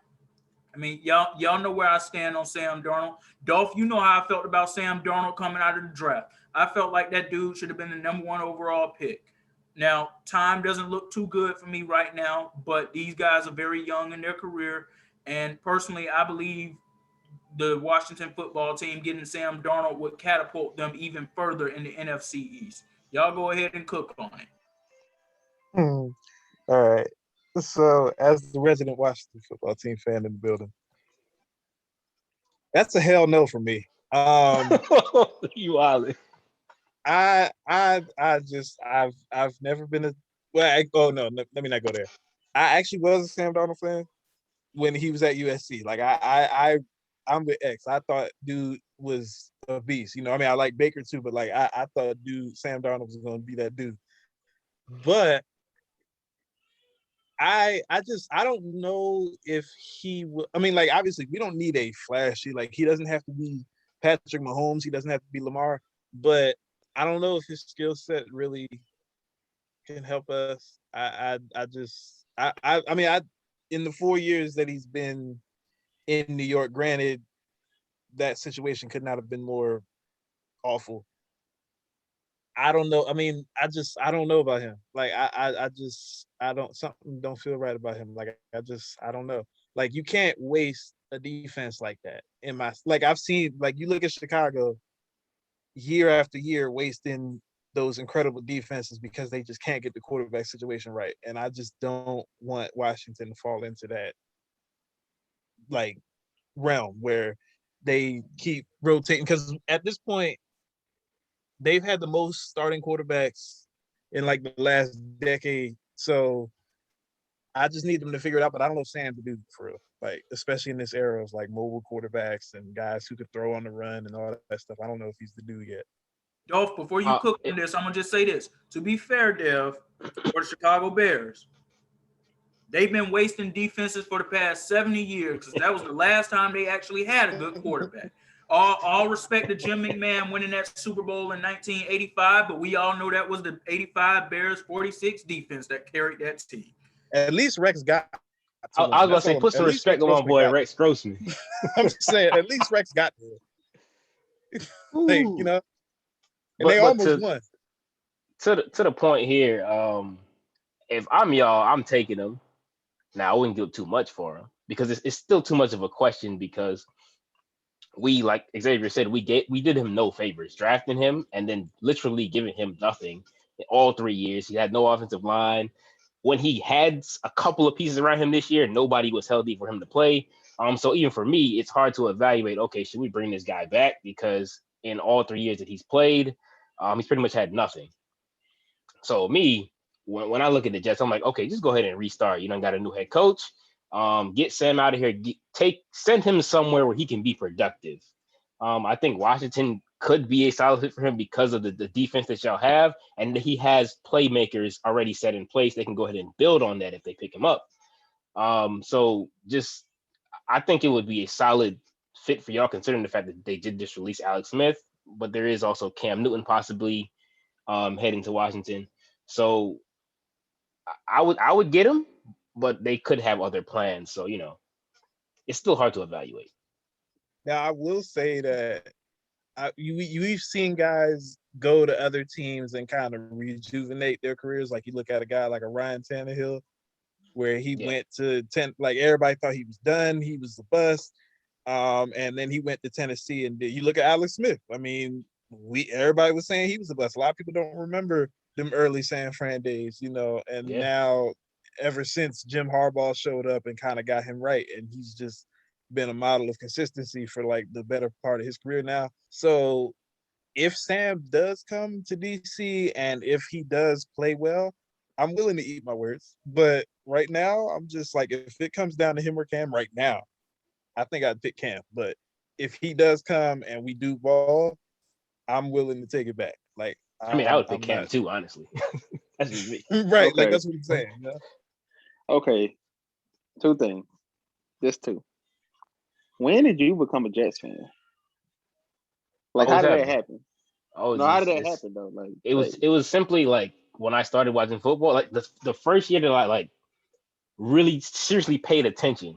I mean, y'all know where I stand on Sam Darnold. Dolph, you know how I felt about Sam Darnold coming out of the draft. I felt like that dude should have been the number 1 overall pick. Now, time doesn't look too good for me right now, but these guys are very young in their career. And personally, I believe the Washington football team getting Sam Darnold would catapult them even further in the NFC East. Y'all go ahead and cook on it. All right. So, as the resident Washington football team fan in the building, that's a hell no for me. You wildin'. I've never been a let me not go there. I actually was a Sam Darnold fan when he was at USC. Like I'm with X. I thought dude was a beast. I mean, I like Baker too, but like I thought Sam Darnold was going to be that dude. But I don't know if he will. I mean, like, obviously we don't need a flashy, like, he doesn't have to be Patrick Mahomes, he doesn't have to be Lamar, but I don't know if his skill set really can help us. I mean, in the 4 years that he's been in New York, granted that situation could not have been more awful. I don't know. I mean, I don't know about him. Like, something don't feel right about him. Like, I don't know. Like, you can't waste a defense like that. I've seen, like, you look at Chicago, year after year wasting those incredible defenses because they just can't get the quarterback situation right. And I just don't want Washington to fall into that like realm where they keep rotating, because at this point they've had the most starting quarterbacks in like the last decade. So I just need them to figure it out, but I don't know Sam to do for real. Like, especially in this era of like mobile quarterbacks and guys who could throw on the run and all that stuff. I don't know if he's the dude yet. Dolph, before you cook on this, I'm gonna just say this. To be fair, Dev, for the Chicago Bears, they've been wasting defenses for the past 70 years because that was the last time they actually had a good quarterback. All respect to Jim McMahon winning that Super Bowl in 1985, but we all know that was the 85 Bears 46 defense that carried that team. At least Rex got. I was going to say, put some respect on my boy Rex Grossman. I'm just saying, at least Rex got there. Like, you know, and they almost won. To the point here, if I'm y'all, I'm taking them. Now, I wouldn't give too much for him because it's still too much of a question because we, like Xavier said, we did him no favors, drafting him and then literally giving him nothing in all 3 years. He had no offensive line. When he had a couple of pieces around him this year, nobody was healthy for him to play. So even for me, it's hard to evaluate, okay, should we bring this guy back? Because in all 3 years that he's played, he's pretty much had nothing. So me, when I look at the Jets, I'm like, okay, just go ahead and restart. You don't got a new head coach. Get Sam out of here. Send him somewhere where he can be productive. I think Washington could be a solid fit for him because of the defense that y'all have, and he has playmakers already set in place. They can go ahead and build on that if they pick him up. So just, I think it would be a solid fit for y'all, considering the fact that they did just release Alex Smith, but there is also Cam Newton possibly heading to Washington. So I would get him, but they could have other plans. So, you know, it's still hard to evaluate. Now, I will say that we've seen guys go to other teams and kind of rejuvenate their careers. Like you look at a guy like a Ryan Tannehill, where he went to like everybody thought he was done. He was the bust. And then he went to Tennessee, and you look at Alex Smith. I mean, everybody was saying he was the best. A lot of people don't remember them early San Fran days, you know, and now ever since Jim Harbaugh showed up and kind of got him right, and he's just been a model of consistency for like the better part of his career now. So if Sam does come to DC and if he does play well, I'm willing to eat my words. But right now, I'm just like, if it comes down to him or Cam right now, I think I'd pick Cam. But if he does come and we do ball, I'm willing to take it back. Like, I mean, I would pick Cam too, honestly. That's just me. Right, okay. Like that's what I'm saying. You know? Okay, two things. Just two. When did you become a Jets fan? Like, how did that happen? How did that happen though? Like, it was simply like when I started watching football. Like the first year that I like really seriously paid attention.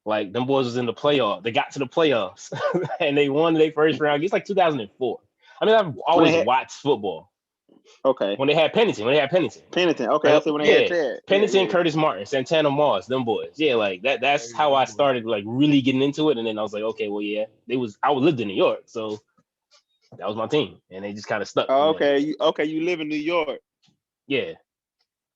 Like them boys was in the playoff. They got to the playoffs and they won their first round. It's like 2004. I mean, I've always watched football. Okay. When they had Pennington. Pennington. Okay. Like, I see when they had Chad. Pennington, Curtis Martin, Santana Moss, them boys. Yeah, like that's how I started like really getting into it. And then I was like, okay, well, yeah, I lived in New York, so that was my team. And they just kind of stuck. Oh, okay. You live in New York. Yeah.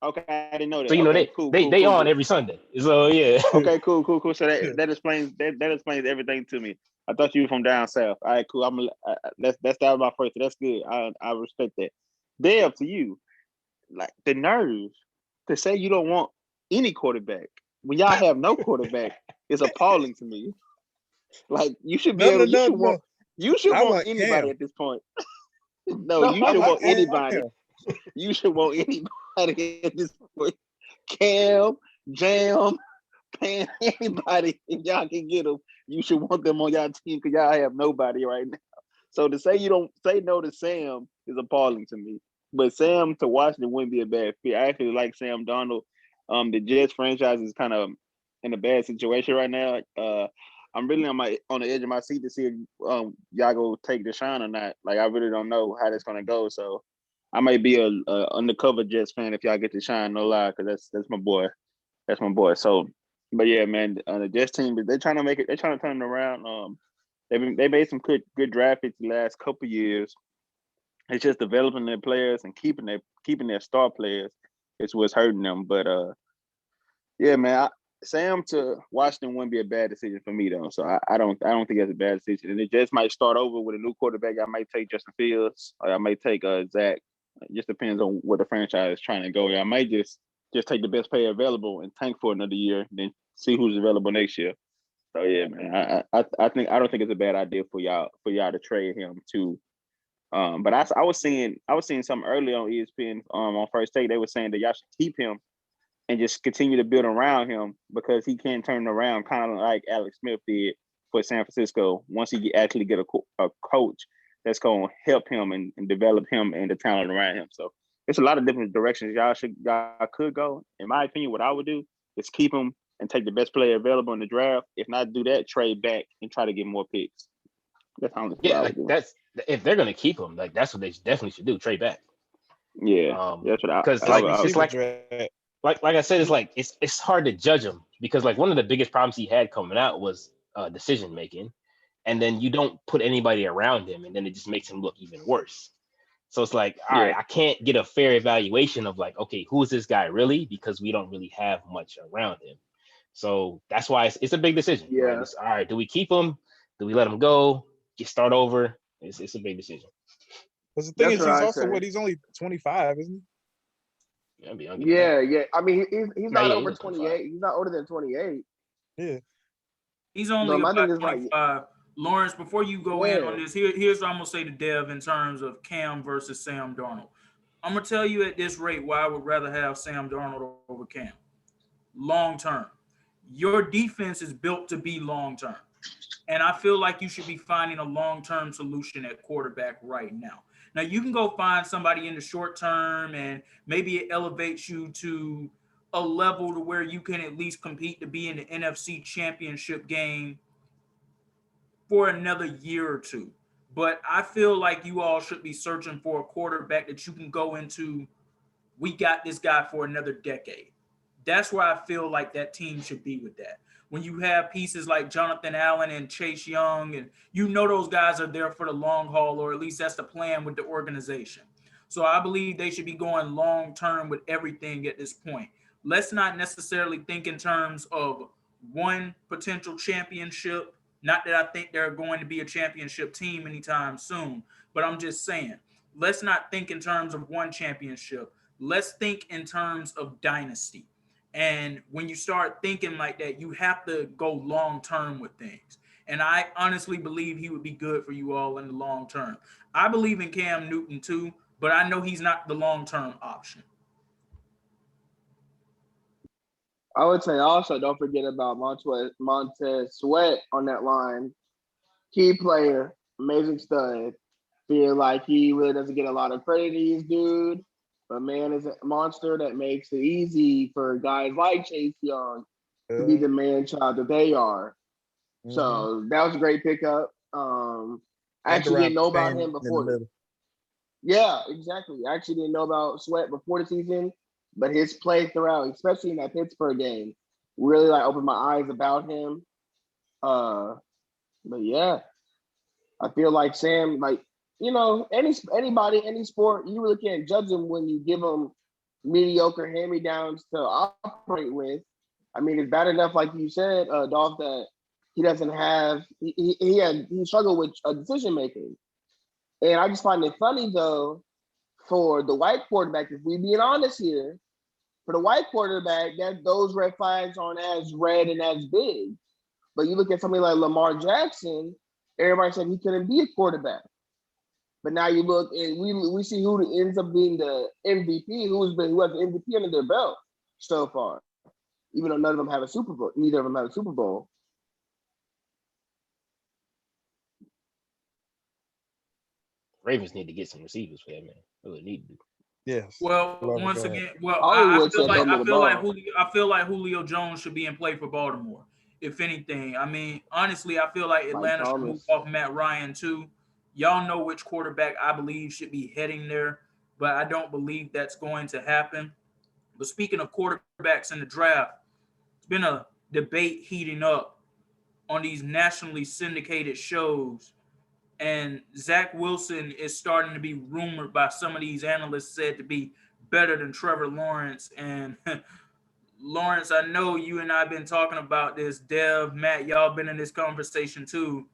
Okay, I didn't know that. So you know they on every Sunday. So yeah. Okay, cool. So that explains everything to me. I thought you were from down south. All right, cool. That was my first. That's good. I respect that. Dev, to you, like the nerve to say you don't want any quarterback when y'all have no quarterback is appalling to me. Like you should be able. You should want anybody Cam. At this point. No, you should want anybody. You should want anybody at this point. Cam, Jam, Pan, anybody. If y'all can get them, you should want them on y'all team because y'all have nobody right now. So to say you don't say no to Sam is appalling to me. But Sam to Washington wouldn't be a bad fit. I actually like Sam Darnold. The Jets franchise is kind of in a bad situation right now. I'm really on the edge of my seat to see if y'all go take Deshaun or not. Like I really don't know how that's gonna go. So I might be a undercover Jets fan if y'all get Deshaun, no lie, because that's my boy. That's my boy. So, but yeah, man, the Jets team, they're trying to make it. They're trying to turn it around. They made some good draft picks the last couple years. It's just developing their players and keeping their star players is what's hurting them. But yeah, man, Sam to Washington wouldn't be a bad decision for me though. So I don't think that's a bad decision. And it just might start over with a new quarterback. I might take Justin Fields, or I might take Zach. It just depends on what the franchise is trying to go. I might just take the best player available and tank for another year, then see who's available next year. So yeah, man, I don't think it's a bad idea for y'all to trade him too. But I was seeing something early on ESPN on First Take. They were saying that y'all should keep him and just continue to build around him because he can turn around, kind of like Alex Smith did for San Francisco. Once he actually get a coach that's going to help him and develop him and the talent around him. So it's a lot of different directions y'all could go. In my opinion, what I would do is keep him and take the best player available in the draft. If not do that, trade back and try to get more picks. That's honestly what I would do. That's if they're gonna keep him, like that's what they definitely should do. Trade back. Yeah, that's what because it's like I said, it's like it's hard to judge him because like one of the biggest problems he had coming out was decision making, and then you don't put anybody around him, and then it just makes him look even worse. So it's like, all right, I can't get a fair evaluation of like, okay, who is this guy really? Because we don't really have much around him. So that's why it's a big decision. Yeah. Right? All right, do we keep him? Do we let him go? Start over? It's a big decision. Because the thing is, he's only 25, isn't he? Yeah. I mean, he's not over 28. He's not older than 28. Yeah. He's only about 25. Lawrence, before you go in on this, here's what I'm going to say to Dev in terms of Cam versus Sam Darnold. I'm going to tell you at this rate why I would rather have Sam Darnold over Cam. Long term. Your defense is built to be long term. And I feel like you should be finding a long-term solution at quarterback right now. Now, you can go find somebody in the short term and maybe it elevates you to a level to where you can at least compete to be in the NFC Championship game for another year or two. But I feel like you all should be searching for a quarterback that you can go into, we got this guy for another decade. That's where I feel like that team should be with that. When you have pieces like Jonathan Allen and Chase Young, and you know those guys are there for the long haul, or at least that's the plan with the organization. So I believe they should be going long term with everything at this point. Let's not necessarily think in terms of one potential championship. Not that I think they're going to be a championship team anytime soon, but I'm just saying, let's not think in terms of one championship. Let's think in terms of dynasty. And when you start thinking like that, you have to go long term with things. And I honestly believe he would be good for you all in the long term. I believe in Cam Newton too, but I know he's not the long term option. I would say also don't forget about Montez Sweat on that line. Key player, amazing stud. Feel like he really doesn't get a lot of credit. He's dude. But man is a monster that makes it easy for guys like Chase Young to be the man child that they are. Mm-hmm. So that was a great pickup. I actually didn't know about him before. Yeah, exactly. I actually didn't know about Sweat before the season, but his play throughout, especially in that Pittsburgh game, really like opened my eyes about him. But yeah, I feel like Sam, like, you know, anybody, any sport, you really can't judge them when you give them mediocre hand-me-downs to operate with. I mean, it's bad enough, like you said, Dolph, that he doesn't have he struggled with decision making, and I just find it funny though for the white quarterback. If we being honest here, for the white quarterback, that those red flags aren't as red and as big. But you look at somebody like Lamar Jackson, everybody said he couldn't be a quarterback. But now you look and we see who ends up being the MVP, who has the MVP under their belt so far, even though none of them have a Super Bowl. Neither of them have a Super Bowl. Ravens need to get some receivers for that, man. They really need to. Yes. Well, once again, I feel like Julio Jones should be in play for Baltimore. If anything, I mean, honestly, I feel like Atlanta should move off Matt Ryan too. Y'all know which quarterback I believe should be heading there, but I don't believe that's going to happen. But speaking of quarterbacks in the draft, it's been a debate heating up on these nationally syndicated shows And Zach Wilson is starting to be rumored by some of these analysts said to be better than Trevor Lawrence. And Lawrence, I know you and I have been talking about this. Dev, Matt, y'all been in this conversation too.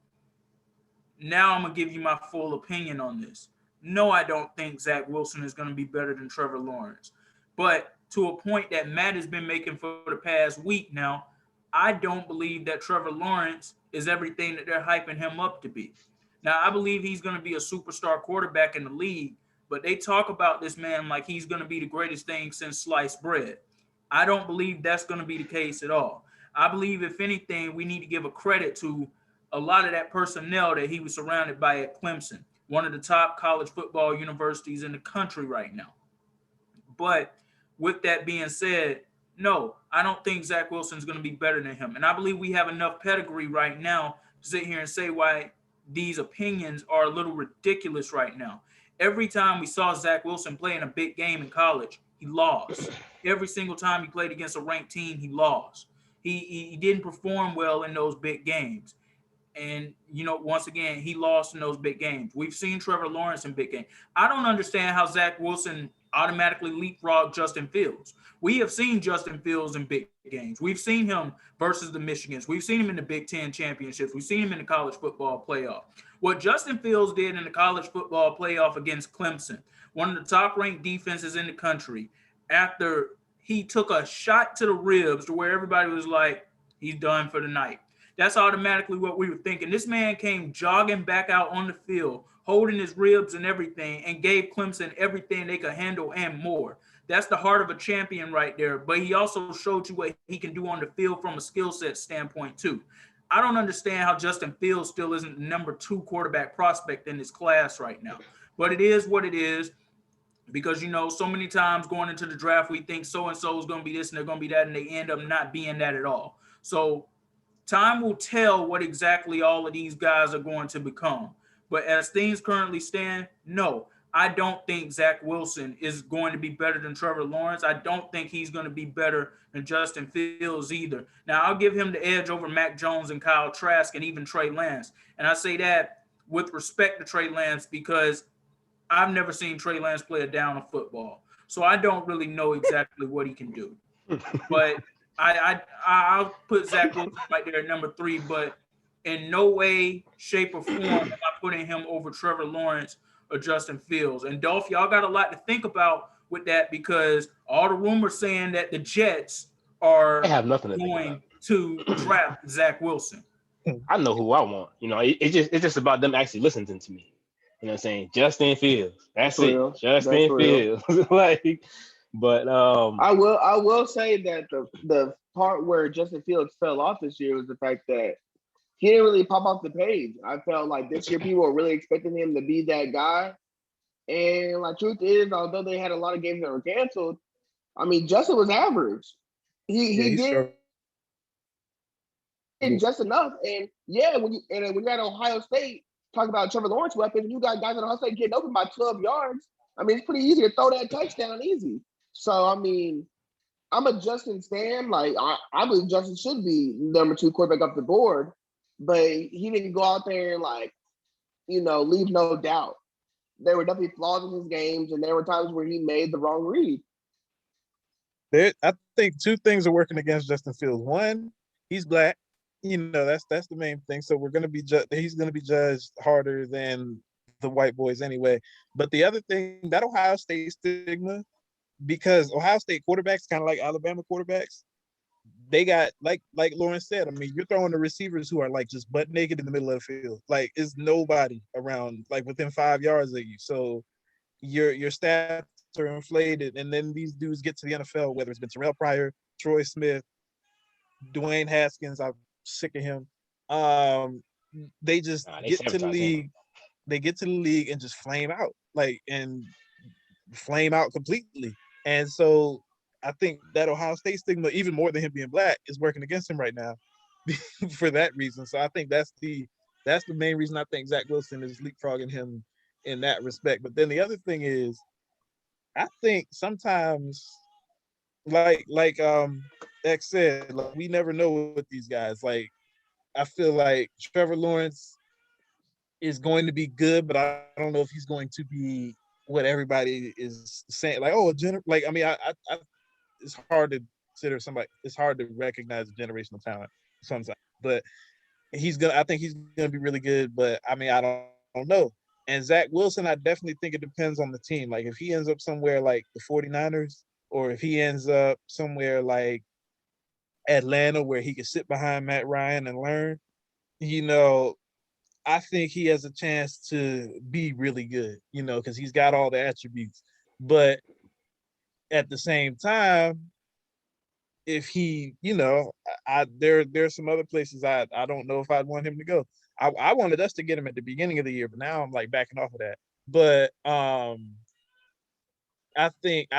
Now I'm going to give you my full opinion on this. No, I don't think Zach Wilson is going to be better than Trevor Lawrence. But to a point that Matt has been making for the past week now, I don't believe that Trevor Lawrence is everything that they're hyping him up to be. Now, I believe he's going to be a superstar quarterback in the league, but they talk about this man like he's going to be the greatest thing since sliced bread. I don't believe that's going to be the case at all. I believe, if anything, we need to give a credit to a lot of that personnel that he was surrounded by at Clemson, one of the top college football universities in the country right now. But with that being said, no, I don't think Zach Wilson is going to be better than him. And I believe we have enough pedigree right now to sit here and say why these opinions are a little ridiculous right now. Every time we saw Zach Wilson play in a big game in college, he lost. Every single time he played against a ranked team, he lost. He didn't perform well in those big games. And, once again, he lost in those big games. We've seen Trevor Lawrence in big games. I don't understand how Zach Wilson automatically leapfrogged Justin Fields. We have seen Justin Fields in big games. We've seen him versus the Michigans. We've seen him in the Big Ten championships. We've seen him in the college football playoff. What Justin Fields did in the college football playoff against Clemson, one of the top-ranked defenses in the country, after he took a shot to the ribs to where everybody was like, he's done for the night. That's automatically what we were thinking. This man came jogging back out on the field, holding his ribs and everything, and gave Clemson everything they could handle and more. That's the heart of a champion right there. But he also showed you what he can do on the field from a skill set standpoint too. I don't understand how Justin Fields still isn't the number 2 quarterback prospect in this class right now. But it is what it is, because, so many times going into the draft, we think so-and-so is going to be this and they're going to be that, and they end up not being that at all. So time will tell what exactly all of these guys are going to become. But as things currently stand, no, I don't think Zach Wilson is going to be better than Trevor Lawrence. I don't think he's going to be better than Justin Fields either. Now, I'll give him the edge over Mac Jones and Kyle Trask and even Trey Lance. And I say that with respect to Trey Lance because I've never seen Trey Lance play a down of football. So I don't really know exactly what he can do. But I'll put Zach Wilson right there at number 3, but in no way, shape, or form am I putting him over Trevor Lawrence or Justin Fields. And Dolph, y'all got a lot to think about with that because all the rumors saying that the Jets are going to draft Zach Wilson. I know who I want. It's just about them actually listening to me. You know what I'm saying? Justin Fields. That's it. Justin Fields. But I will say that the part where Justin Fields fell off this year was the fact that he didn't really pop off the page. I felt like this year people were really expecting him to be that guy. And truth is, although they had a lot of games that were canceled, I mean, Justin was average. He did just enough. And when you got Ohio State talking about Trevor Lawrence weapons, you got guys at Ohio State getting open by 12 yards. I mean, it's pretty easy to throw that touchdown easy. So, I mean, I'm a Justin stan. I believe Justin should be number 2 quarterback off the board, but he didn't go out there and leave no doubt. There were definitely flaws in his games, and there were times where he made the wrong read. I think 2 things are working against Justin Fields. One, he's black. That's the main thing. So he's going to be judged harder than the white boys anyway. But the other thing, that Ohio State stigma, because Ohio State quarterbacks, kind of like Alabama quarterbacks, they got, like Lawrence said, I mean, you're throwing the receivers who are just butt naked in the middle of the field. It's nobody around, within 5 yards of you. So your stats are inflated. And then these dudes get to the NFL, whether it's been Terrell Pryor, Troy Smith, Dwayne Haskins, I'm sick of him. They just get to the league. They get to the league and just flame out, completely. And so I think that Ohio State stigma, even more than him being black, is working against him right now for that reason. So I think that's the main reason I think Zach Wilson is leapfrogging him in that respect. But then the other thing is, I think sometimes, X said, we never know with these guys. I feel like Trevor Lawrence, is going to be good, but I don't know if he's going to be what everybody is saying. Like, oh, like I mean, I it's hard to consider somebody. It's hard to recognize generational talent sometimes, but I think he's gonna be really good. But I mean, I don't know. And Zach Wilson, I definitely think it depends on the team. Like if he ends up somewhere like the 49ers, or if he ends up somewhere like Atlanta where he can sit behind Matt Ryan and learn, you know, I think he has a chance to be really good, you know, because he's got all the attributes. But at the same time, if he, you know, there's some other places I don't know if I'd want him to go. I wanted us to get him at the beginning of the year, but now I'm like backing off of that. But I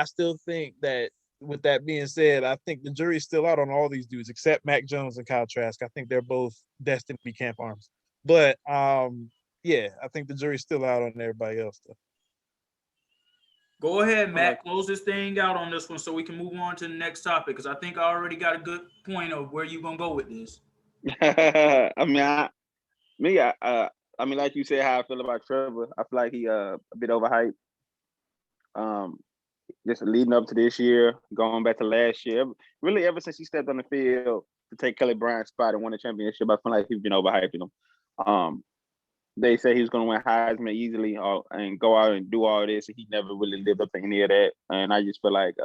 still think that, with that being said, I think the jury's still out on all these dudes except Mac Jones and Kyle Trask. I think they're both destined to be camp arms. But yeah, I think the jury's still out on everybody else though. Go ahead, Matt. Close this thing out on this one so we can move on to the next topic, because I think I already got a good point of where you're gonna go with this. I mean, like you said, how I feel about Trevor. I feel like he a bit overhyped. Just leading up to this year, going back to last year, really ever since he stepped on the field to take Kelly Bryant's spot and win the championship, I feel like he's been overhyping him. They say he was going to win Heisman easily and go out and do all this, and he never really lived up to any of that. And I just feel like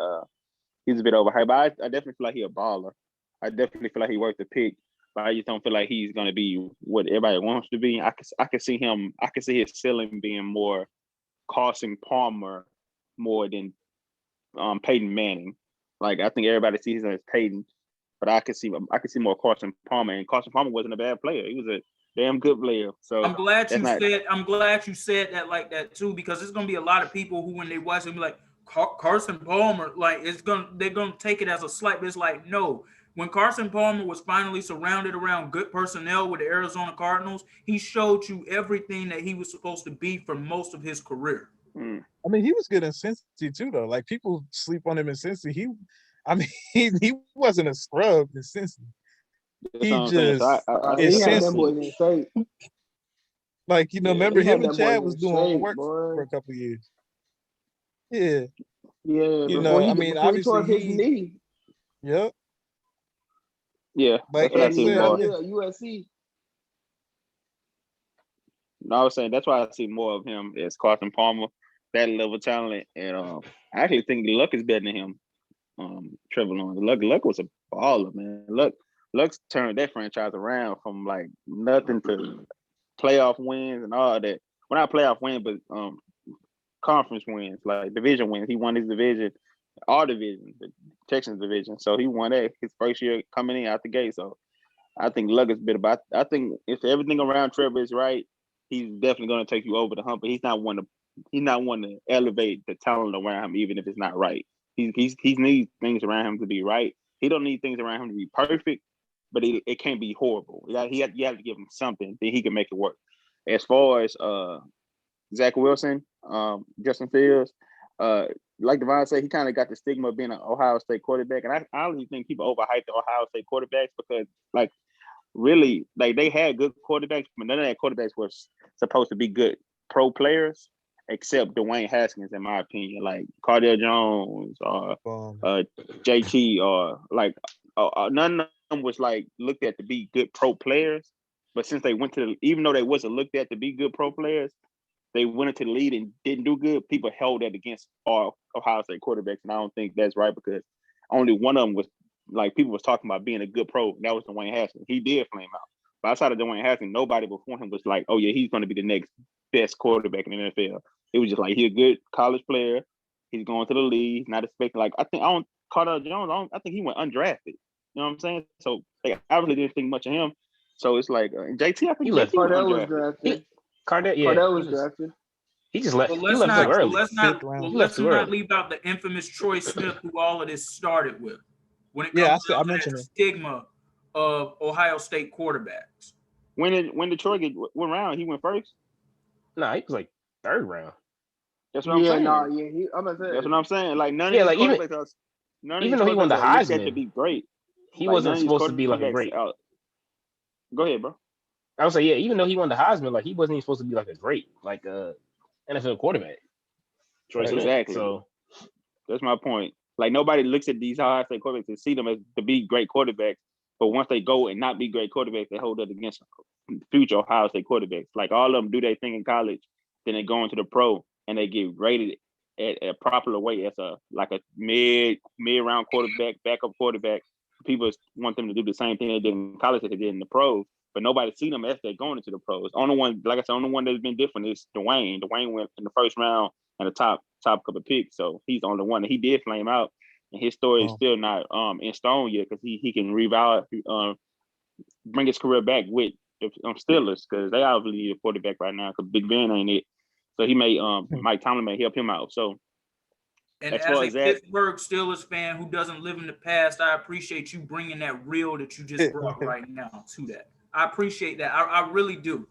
he's a bit overhyped. But I definitely feel like he's a baller. I definitely feel like he worth the pick, but I just don't feel like he's going to be what everybody wants to be. I can see his ceiling being more Carson Palmer more than Peyton Manning. Like I think everybody sees him as Peyton, but I could see more Carson Palmer. And Carson Palmer wasn't a bad player. He was a damn good player. So I'm glad you said that like that too, because there's gonna be a lot of people who, when they watch it, be like, Carson Palmer, like they're gonna take it as a slight, but it's like, no. When Carson Palmer was finally surrounded around good personnel with the Arizona Cardinals, he showed you everything that he was supposed to be for most of his career. I mean, he was good in Cincy too, though. Like people sleep on him in Cincy. He wasn't a scrub in Cincy. He just is Cincy. Like, you know, remember him and Chad was doing work for a couple of years. Yeah. Yeah. You know, I mean, obviously his knee. Yep. Yeah. Like that's what I see more. USC. No, I was saying that's why I see more of him as Carson Palmer, that level of talent. And I actually think Luck is better than him. Trevor Lawrence. Luck was a baller, man. Luck's turned that franchise around from like nothing to playoff wins and all that. Well, not playoff wins, but conference wins, like division wins. He won his division, all divisions, the Texans division. So he won that his first year coming in out the gate. So I think Luck is better. But I think if everything around Trevor is right, he's definitely going to take you over the hump. But he's not one to elevate the talent around him, even if it's not right. He needs things around him to be right. He don't need things around him to be perfect, but it can't be horrible. You have to give him something that he can make it work. As far as Zach Wilson, Justin Fields, like Devon said, he kind of got the stigma of being an Ohio State quarterback, and I honestly think people overhype the Ohio State quarterbacks because, like, really, like they had good quarterbacks, but none of that quarterbacks was supposed to be good pro players, except Dwayne Haskins, in my opinion. Like Cardale Jones or JT, or like none of them was like looked at to be good pro players. But since they went to even though they wasn't looked at to be good pro players, they went into the lead and didn't do good. People held that against all Ohio State quarterbacks, and I don't think that's right because only one of them was like people was talking about being a good pro. And that was Dwayne Haskins. He did flame out. But outside of Dwayne Haskins, nobody before him was like, oh yeah, he's going to be the next best quarterback in the NFL. It was just like he's a good college player. He's going to the league. Not expecting Cardale Jones. I think he went undrafted. You know what I'm saying? So like, I really didn't think much of him. So it's like JT. I think Cardale was drafted. Cardale was drafted. He just left. He left too early. Let's not leave out the infamous Troy Smith, who all of this started with. When it comes to that stigma of Ohio State quarterbacks. When did Troy what round? He went first? Nah, he was like third round. That's what I'm saying. I'm gonna say that's what I'm saying. Like none of these quarterbacks, even though he won the Heisman, to be great. He wasn't supposed to be like a great. Go ahead, bro. I would say, yeah, even though he won the Heisman, like he wasn't even supposed to be like a great like NFL quarterback. Troy Smith. Exactly. So That's my point. Like nobody looks at these Ohio State quarterbacks and see them as to be great quarterbacks, but once they go and not be great quarterbacks, they hold it against future Ohio State quarterbacks. Like all of them do their thing in college, then they go into the pro and they get rated at a proper way as a mid round quarterback, backup quarterback. People want them to do the same thing they did in college that they did in the pros, but nobody see them as they're going into the pros. Only one, like I said, only one that's been different is Dwayne. Dwayne went in the first round and the top couple of picks, so he's the only one that he did flame out, and his story is still not in stone yet because he can revive, bring his career back with the Steelers because they obviously need a quarterback right now because Big Ben ain't it. So he may Mike Tomlin may help him out. So and as a Pittsburgh Steelers fan who doesn't live in the past, I appreciate you bringing that real that you just brought right now to that. I appreciate that. I really do.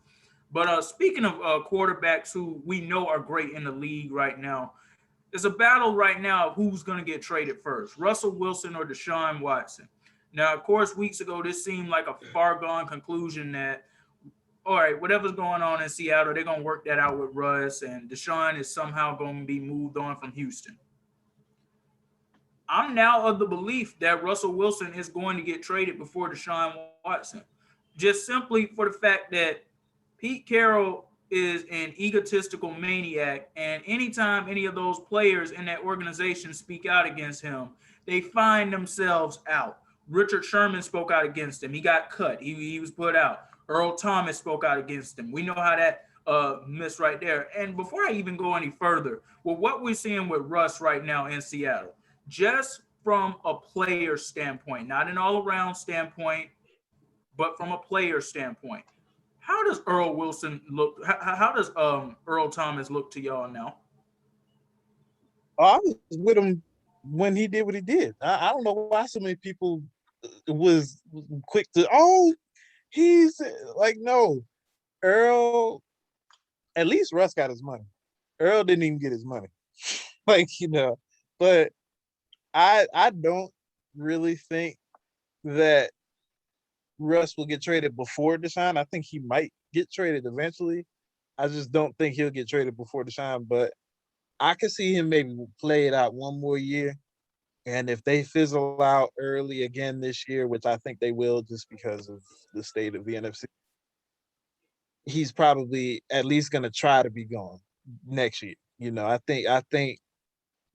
But speaking of quarterbacks who we know are great in the league right now, there's a battle right now of who's going to get traded first, Russell Wilson or Deshaun Watson. Now, of course, weeks ago, this seemed like a far-gone conclusion that, all right, whatever's going on in Seattle, they're going to work that out with Russ, and Deshaun is somehow going to be moved on from Houston. I'm now of the belief that Russell Wilson is going to get traded before Deshaun Watson, just simply for the fact that Pete Carroll is an egotistical maniac, and anytime any of those players in that organization speak out against him, they find themselves out. Richard Sherman spoke out against him. He got cut. He was put out. Earl Thomas spoke out against him. We know how that missed right there. And before I even go any further, well, what we're seeing with Russ right now in Seattle, just from a player standpoint, not an all-around standpoint, but from a player standpoint, how does Earl Wilson look? How does Earl Thomas look to y'all now? I was with him when he did what he did. I don't know why so many people was quick to, he's like, no. Earl, at least Russ got his money. Earl didn't even get his money. But I don't really think that Russ will get traded before Deshaun. I think he might get traded eventually. I just don't think he'll get traded before Deshaun, but I could see him maybe play it out one more year. And if they fizzle out early again this year, which I think they will just because of the state of the NFC, he's probably at least going to try to be gone next year. I think,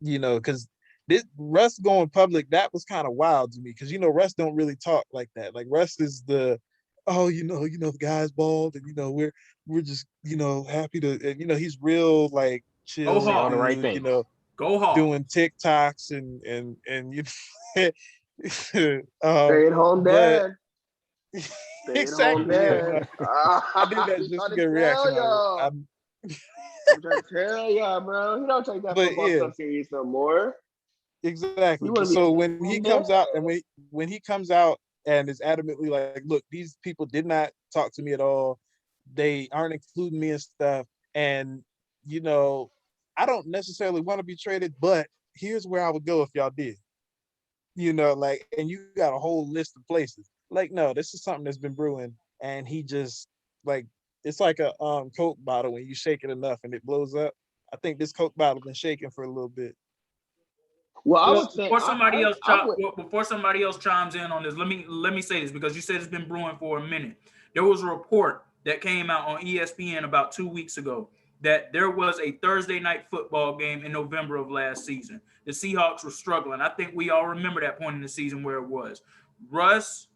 because this Russ going public, that was kind of wild to me because Russ don't really talk like that. Like Russ is the the guy's bald and we're just happy to he's real like chill, say all the right things. Go hard. Doing TikToks and stay at home dad. Exactly. I did that just to get a reaction. I'm trying to tell y'all, bro. He don't take that football stuff serious no more. Exactly. So when he comes out and when he comes out and is adamantly like, look, these people did not talk to me at all. They aren't including me and stuff. And, I don't necessarily want to be traded, but here's where I would go if y'all did. And you got a whole list of places. Like, no, this is something that's been brewing. And he just it's like a Coke bottle when you shake it enough and it blows up. I think this Coke bottle been shaking for a little bit. Well, before somebody else chimes in on this, let me say this because you said it's been brewing for a minute. There was a report that came out on ESPN about 2 weeks ago that there was a Thursday night football game in November of last season. The Seahawks were struggling. I think we all remember that point in the season where it was. Russ,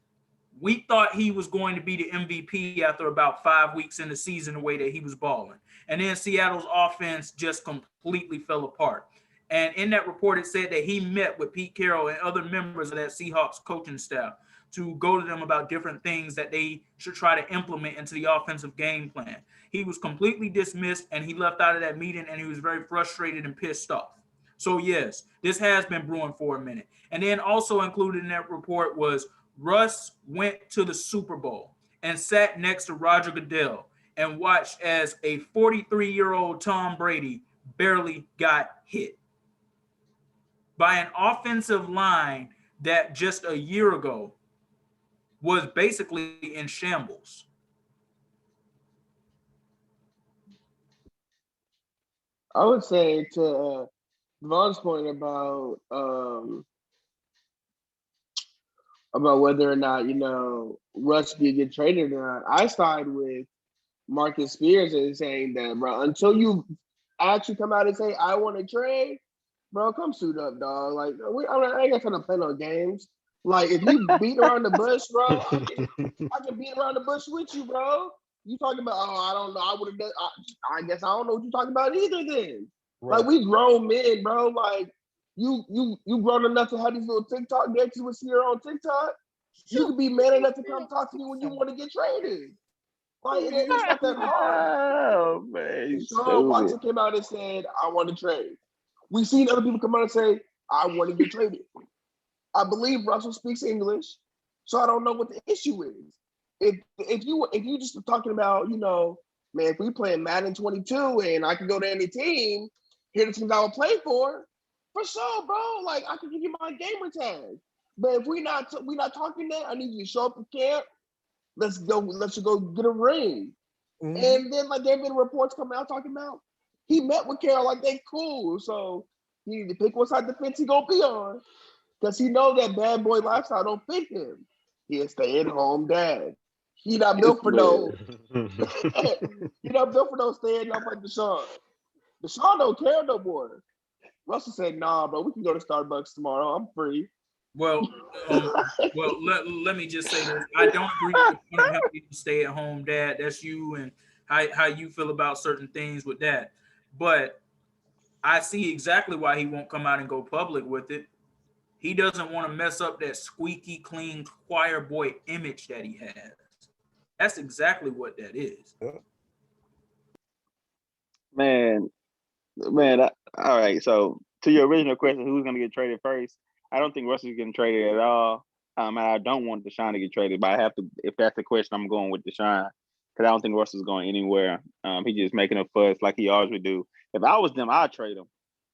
we thought he was going to be the MVP after about 5 weeks in the season, the way that he was balling. And then Seattle's offense just completely fell apart. And in that report, it said that he met with Pete Carroll and other members of that Seahawks coaching staff to go to them about different things that they should try to implement into the offensive game plan. He was completely dismissed, and he left out of that meeting, and he was very frustrated and pissed off. So, yes, this has been brewing for a minute. And then also included in that report was Russ went to the Super Bowl and sat next to Roger Goodell and watched as a 43-year-old Tom Brady barely got hit by an offensive line that just a year ago was basically in shambles. I would say to Vaughn's point about whether or not, Russ could get traded or not, I side with Marcus Spears and saying that, bro, until you actually come out and say, I want to trade, bro, come suit up, dog. Like, I ain't got time to play no games. Like, if you beat around the bush, bro, I can beat around the bush with you, bro. You talking about, I don't know, I would have done, I guess I don't know what you're talking about either then. Right. Like, we grown men, bro. Like, you grown enough to have these little TikTok dances with here on TikTok. You can be man enough to come talk to me when you want to get traded. Like, it's not that hard. Oh, man. Sean Watson came out and said, I want to trade. We've seen other people come out and say, I want to get traded. I believe Russell speaks English, so I don't know what the issue is. If you just talking about, man, if we play Madden 22 and I can go to any team, here are the teams I will play for sure, bro. Like, I can give you my gamer tag. But if we not talking that, I need you to show up to camp. Let's go get a ring. Mm-hmm. And then, like, there have been reports coming out talking about he met with Carol, like, they cool. So you need to pick what side of the fence he gonna be on. Because he know that bad boy lifestyle don't fit him. He a stay-at-home dad. He not built for no. He not built for no staying up like Deshaun. Deshaun don't care no more. Russell said, nah, bro, we can go to Starbucks tomorrow. I'm free. Well, let me just say this. I don't agree with you don't have to stay at home dad. That's you and how you feel about certain things with that. But I see exactly why he won't come out and go public with it. He doesn't want to mess up that squeaky clean choir boy image that he has. That's exactly what that is. Man, all right. So to your original question, who's going to get traded first? I don't think Russell's getting traded at all. And I don't want Deshaun to get traded, but I have to. If that's the question, I'm going with Deshaun because I don't think Russell's going anywhere. He's just making a fuss like he always would do. If I was them, I'd trade him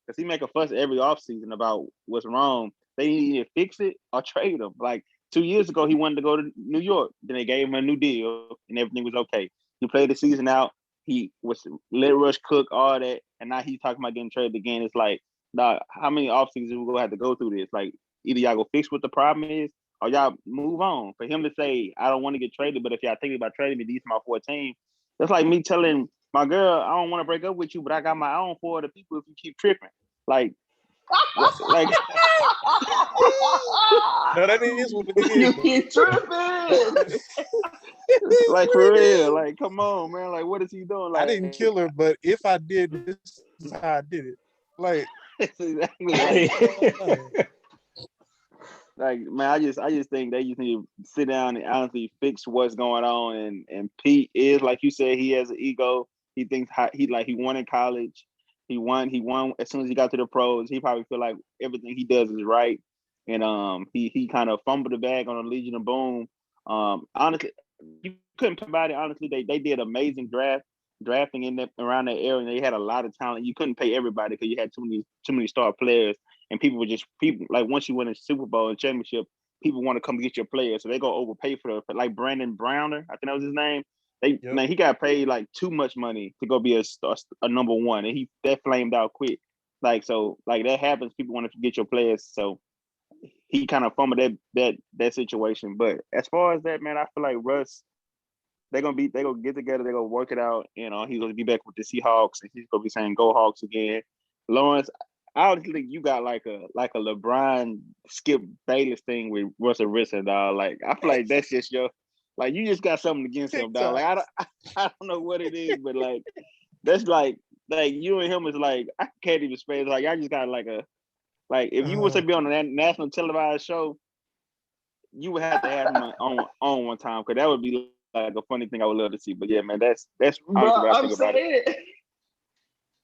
because he make a fuss every offseason about what's wrong. They need to either fix it or trade him. Like 2 years ago, he wanted to go to New York. Then they gave him a new deal, and everything was okay. He played the season out. He was let Rush cook all that, and now he's talking about getting traded again. It's like, dog, how many offseasons we gonna have to go through this? Like, either y'all go fix what the problem is, or y'all move on. For him to say, I don't want to get traded, but if y'all thinking about trading me, these are my 14. That's like me telling my girl, I don't want to break up with you, but I got my own 4 other people if you keep tripping. Like. No, that is what it is. You keep tripping. Like, for real. Like, come on, man. Like, what is he doing? Like, I didn't kill her, but if I did, this is how I did it. Like, exactly. Like, man, I just think they just need to sit down and honestly fix what's going on. And Pete is, like you said, he has an ego. He thinks he won in college. He won as soon as he got to the pros. He probably feel like everything he does is right. And he kind of fumbled the bag on the Legion of Boom. Honestly, you couldn't come about it. Honestly, they did amazing drafting around that area, and they had a lot of talent. You couldn't pay everybody because you had too many star players, and people like once you win a Super Bowl and championship, people want to come get your players, so they go overpay for like Brandon Browner, I think that was his name. Man, he got paid like too much money to go be a number one, and that flamed out quick. Like, so like that happens. People want to get your players, so he kind of fumbled that situation. But as far as that, man, I feel like Russ, they're gonna get together, they're gonna work it out. He's gonna be back with the Seahawks, and he's gonna be saying "Go Hawks" again. Lawrence, I would think you got like a LeBron Skip Bayless thing with Russell Wilson, dog. Like, I feel like that's just your. Like, you just got something against him, dog. Like, I don't know what it is, but like, that's like you and him is like, I can't even explain. Like, I just got if you was to be on a national televised show, you would have to have him on one time, because that would be like a funny thing I would love to see. But yeah, man, that's what I think about it.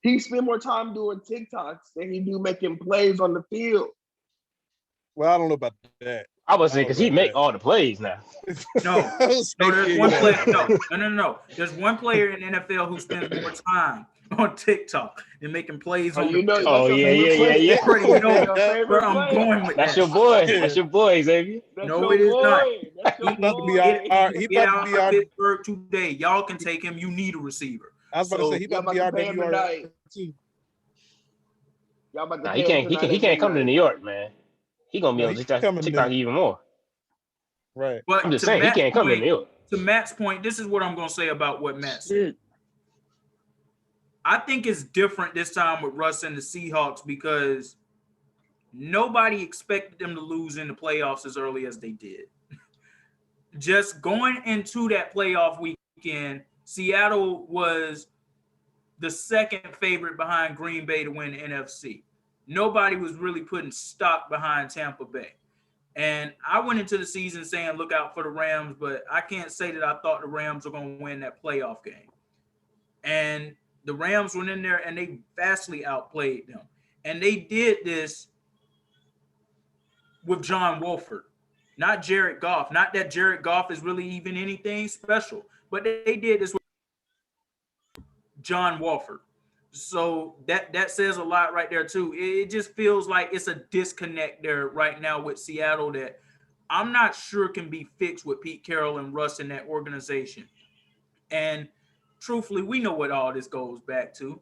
He spend more time doing TikToks than he do making plays on the field. Well, I don't know about that. I was saying because he make all the plays now. No, there's one player. No. There's one player in the NFL who spends more time on TikTok than making plays on. Yeah. You know where I'm going with that's that. Your boy. That's your boy, Xavier. No, it is not. He about to be our. He about to be our Pittsburgh today. Y'all can take him. You need a receiver. I was about to say he about to be our WR too. Y'all about to Nah, pay him tonight he at can't come to midnight. New York, man. He gonna be No, on he TikTok coming to even more. right. I'm But just to saying he Matt's can't come to point, New York. to Matt's point, this is what I'm gonna say about what Matt said. I think it's different this time with Russ and the Seahawks because nobody expected them to lose in the playoffs as early as they did. Just going into that playoff weekend, Seattle was the second favorite behind Green Bay to win the NFC. Nobody was really putting stock behind Tampa Bay. And I went into the season saying, look out for the Rams, but I can't say that I thought the Rams were going to win that playoff game. And the Rams went in there and they vastly outplayed them. And they did this with John Wolford, not Jared Goff. Not that Jared Goff is really even anything special, but they did this with John Wolford. So that says a lot right there too. It just feels like it's a disconnect there right now with Seattle that I'm not sure can be fixed with Pete Carroll and Russ in that organization. And truthfully, we know what all this goes back to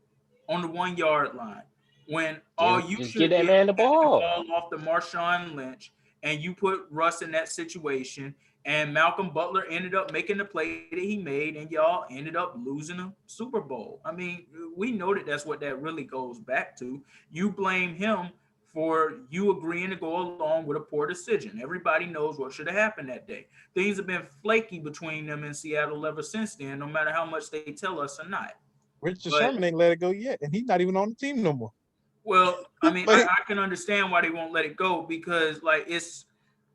on the 1 yard line. When all you Just should give have that did man the was get the ball. ball off the Marshawn Lynch, and you put Russ in that situation, and Malcolm Butler ended up making the play that he made, and y'all ended up losing a Super Bowl. I mean, we know that that's what that really goes back to. You blame him for you agreeing to go along with a poor decision. Everybody knows what should have happened that day. Things have been flaky between them and Seattle ever since then, no matter how much they tell us or not. Richard But Sherman ain't let it go yet, and he's not even on the team no more. well, I mean, Like, I can understand why they won't let it go because, like, it's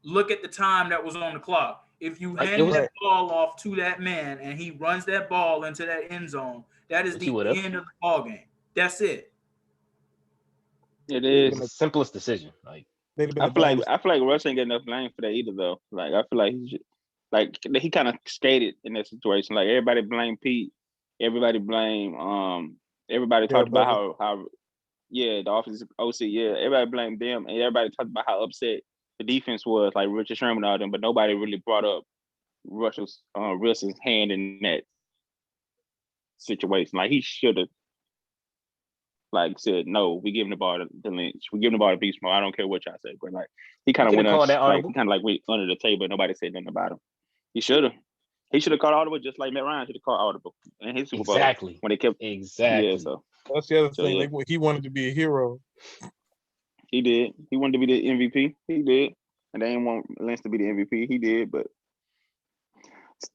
look at the time that was on the clock. If you Like, it hand was that ball off to that man and he runs that ball into that end zone, that is But you the would have. end of the ball game. That's it. It they'd It's is. the simplest decision. Like, have been I the feel like dumbest. Russ ain't get enough blame for that either though. Like I feel like he kind of skated in that situation. Like everybody blame Pete. Everybody blame everybody Gerald talked about Butler. how the offensive OC, everybody blamed them and everybody talked about how upset the defense was, like Richard Sherman and all them, but nobody really brought up Russell's hand in that situation. Like he should have like said, no, we giving the ball to Lynch. We giving the ball to Beast Mode. I don't care what y'all say. But like he kind he of could have went called that like audible. he kind of like went under the table and nobody said nothing about him. He should have. He should have called audible just like Matt Ryan should have called audible in his Super Bowl Exactly. when they kept Exactly. That's the other So, thing. yeah. He wanted to be a hero. He did. He wanted to be the MVP. He did. And they didn't want Lynch to be the MVP. He did, but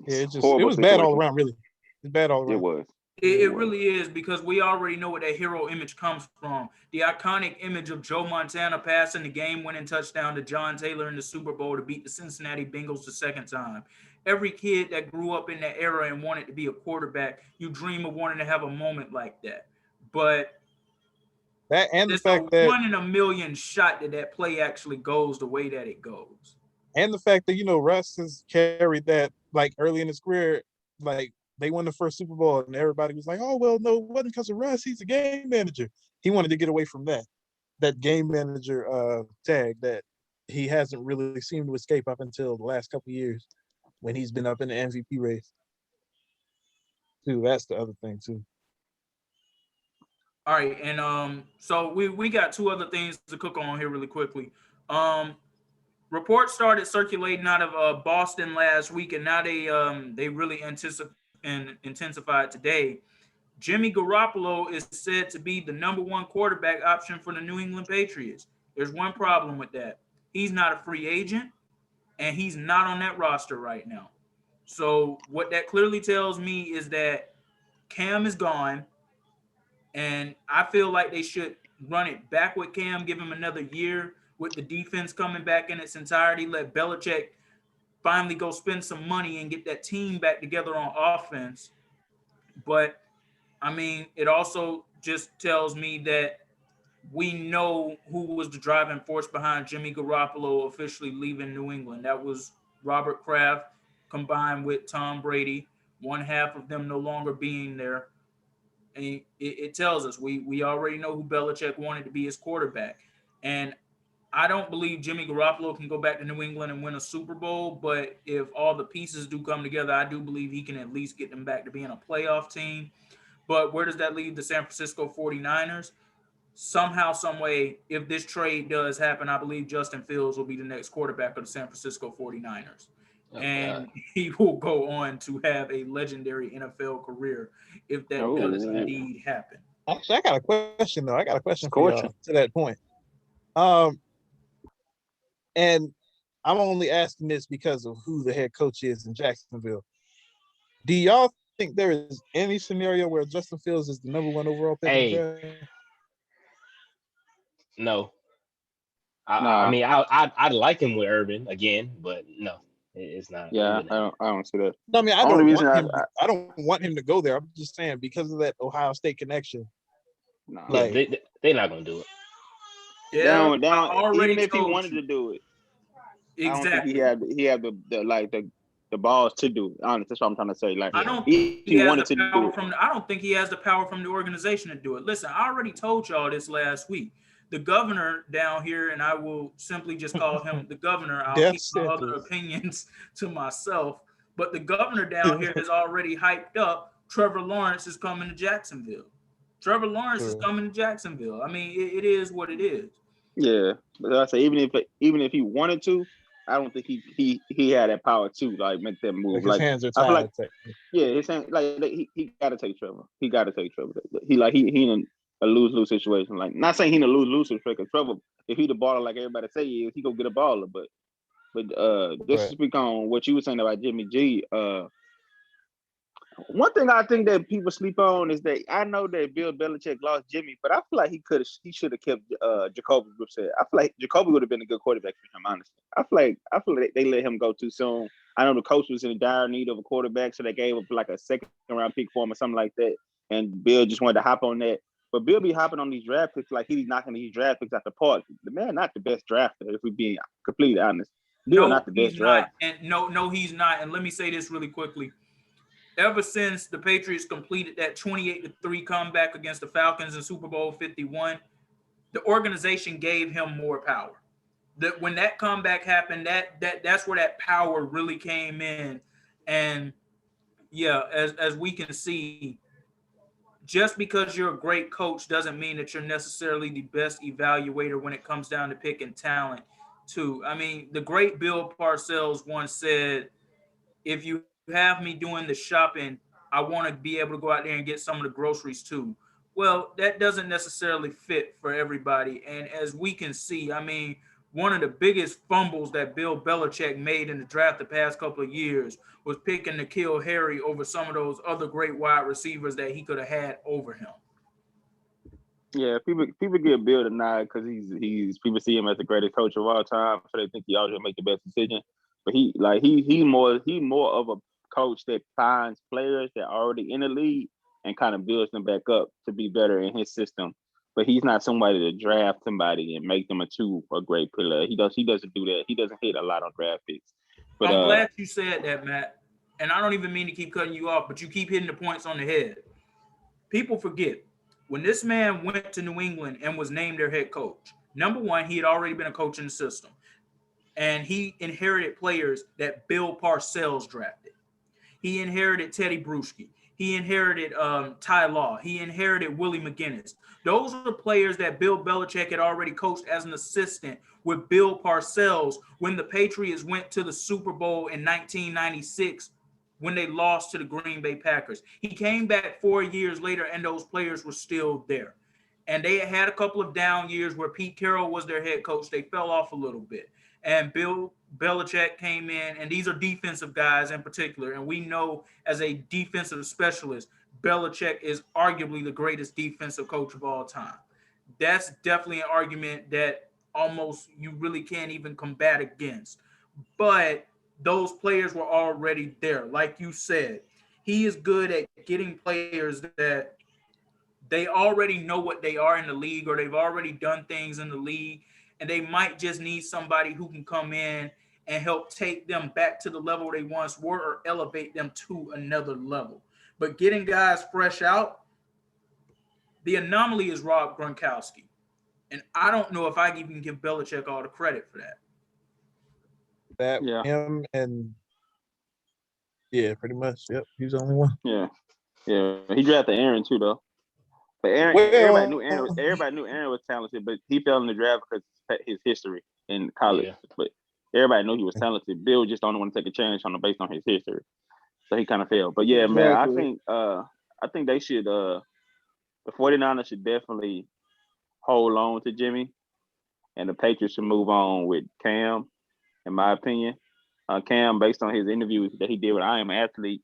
Yeah, it horrible was bad all situation. around. Really, it's bad all It around. was. It really is because we already know where that hero image comes from. The iconic image of Joe Montana passing the game-winning touchdown to John Taylor in the Super Bowl to beat the Cincinnati Bengals the second time. Every kid that grew up in that era and wanted to be a quarterback, you dream of wanting to have a moment like that. But That and the it's a fact that 1 in a million shot that play actually goes the way that it goes. Russ has carried that like early in his career, like they won the first Super Bowl and everybody was like, oh well, no, it wasn't because of Russ. He's a game manager. He wanted to get away from that game manager tag that he hasn't really seemed to escape up until the last couple of years when he's been up in the MVP race. Too, that's the other thing too. All right, and so we got two other things to cook on here really quickly. Reports started circulating out of Boston last week, and now they really intensified today. Jimmy Garoppolo is said to be the number one quarterback option for the New England Patriots. There's one problem with that. He's not a free agent, and he's not on that roster right now. So what that clearly tells me is that Cam is gone, and I feel like they should run it back with Cam, give him another year with the defense coming back in its entirety, let Belichick finally go spend some money and get that team back together on offense. But I mean, it also just tells me that we know who was the driving force behind Jimmy Garoppolo officially leaving New England. That was Robert Kraft combined with Tom Brady, one half of them no longer being there. And it tells us we already know who Belichick wanted to be his quarterback. And I don't believe Jimmy Garoppolo can go back to New England and win a Super Bowl, but if all the pieces do come together, I do believe he can at least get them back to being a playoff team. But where does that leave the San Francisco 49ers? somehow, some way, if this trade does happen, I believe Justin Fields will be the next quarterback of the San Francisco 49ers. And he will go on to have a legendary NFL career if that does indeed happen. Actually, I got a question though. I got a question for y'all to that point. And I'm only asking this because of who the head coach is in Jacksonville. Do y'all think there is any scenario where Justin Fields is the number 1 overall pick in the draft? No. I mean, I'd like him with Urban again, but no, it's not. Yeah, I don't see that. No, I mean, I don't want him to go there. I'm just saying because of that Ohio State connection. Nah. Like, they're not gonna do it. Yeah, even if he wanted to do it, exactly. I don't think he had the balls to do it. Honestly, that's what I'm trying to say. Like, I don't think he wanted to do it. I don't think he has the power from the organization to do it. Listen, I already told y'all this last week. The governor down here, and I will simply just call him the governor. I'll keep my other opinions to myself. But the governor down here has already hyped up Trevor Lawrence is coming to Jacksonville. Trevor Lawrence is coming to Jacksonville. I mean, it is what it is. Yeah, but I say even if he wanted to, I don't think he had that power to like make that move. Like his hands are tied. I feel like his hands he got to take Trevor. He got to take Trevor. He in a lose-lose situation. Like, not saying he in a lose-lose situation, because Trevor, if he the baller like everybody say he is, he go get a baller. But just to speak on what you were saying about Jimmy G, one thing I think that people sleep on is that I know that Bill Belichick lost Jimmy, but I feel like he should have kept Jacoby Brissett. I feel like Jacoby would have been a good quarterback for him, honestly. I feel like they let him go too soon. I know the coach was in dire need of a quarterback, so they gave up like a second-round pick for him or something like that, and Bill just wanted to hop on that. But Bill be hopping on these draft picks like he's knocking these draft picks out the park. The man not the best drafter, if we're being completely honest. Bill not the best drafter. And no, he's not. And let me say this really quickly. Ever since the Patriots completed that 28-3 comeback against the Falcons in Super Bowl 51, the organization gave him more power. That when that comeback happened, that's where that power really came in. And yeah, as we can see, just because you're a great coach doesn't mean that you're necessarily the best evaluator when it comes down to picking talent too. I mean, the great Bill Parcells once said, if you have me doing the shopping, I want to be able to go out there and get some of the groceries too. Well, that doesn't necessarily fit for everybody. And as we can see, I mean, one of the biggest fumbles that Bill Belichick made in the draft the past couple of years was picking N'Keal Harry over some of those other great wide receivers that he could have had over him. Yeah, people give Bill the nod because he's people see him as the greatest coach of all time, so they think he always make the best decision. But he's more of a coach that finds players that are already in the league and kind of builds them back up to be better in his system. But he's not somebody to draft somebody and make them a great player. He doesn't do that. He doesn't hit a lot on draft picks. But I'm glad you said that, Matt. And I don't even mean to keep cutting you off, but you keep hitting the points on the head. People forget, when this man went to New England and was named their head coach, number one, he had already been a coach in the system. And he inherited players that Bill Parcells drafted. He inherited Teddy Bruschi. He inherited Ty Law. He inherited Willie McGinnis. Those are the players that Bill Belichick had already coached as an assistant with Bill Parcells when the Patriots went to the Super Bowl in 1996 when they lost to the Green Bay Packers. He came back 4 years later and those players were still there. And they had a couple of down years where Pete Carroll was their head coach. They fell off a little bit. And Bill Belichick came in, and these are defensive guys in particular. And we know as a defensive specialist, Belichick is arguably the greatest defensive coach of all time. That's definitely an argument that almost you really can't even combat against. But those players were already there. Like you said, he is good at getting players that they already know what they are in the league, or they've already done things in the league, and they might just need somebody who can come in and help take them back to the level they once were or elevate them to another level. But getting guys fresh out, the anomaly is Rob Gronkowski. And I don't know if I even give Belichick all the credit for that. Him and pretty much. Yep, he's the only one. Yeah. He drafted Aaron too, though. But Aaron, Well, everybody knew Aaron was talented, but he fell in the draft because of his history in college. Yeah. But everybody knew he was talented. Bill just don't want to take a chance on him based on his history, so he kind of failed. But yeah, man, I think they should. The 49ers should definitely hold on to Jimmy, and the Patriots should move on with Cam, in my opinion. Cam, based on his interview that he did with I Am an Athlete,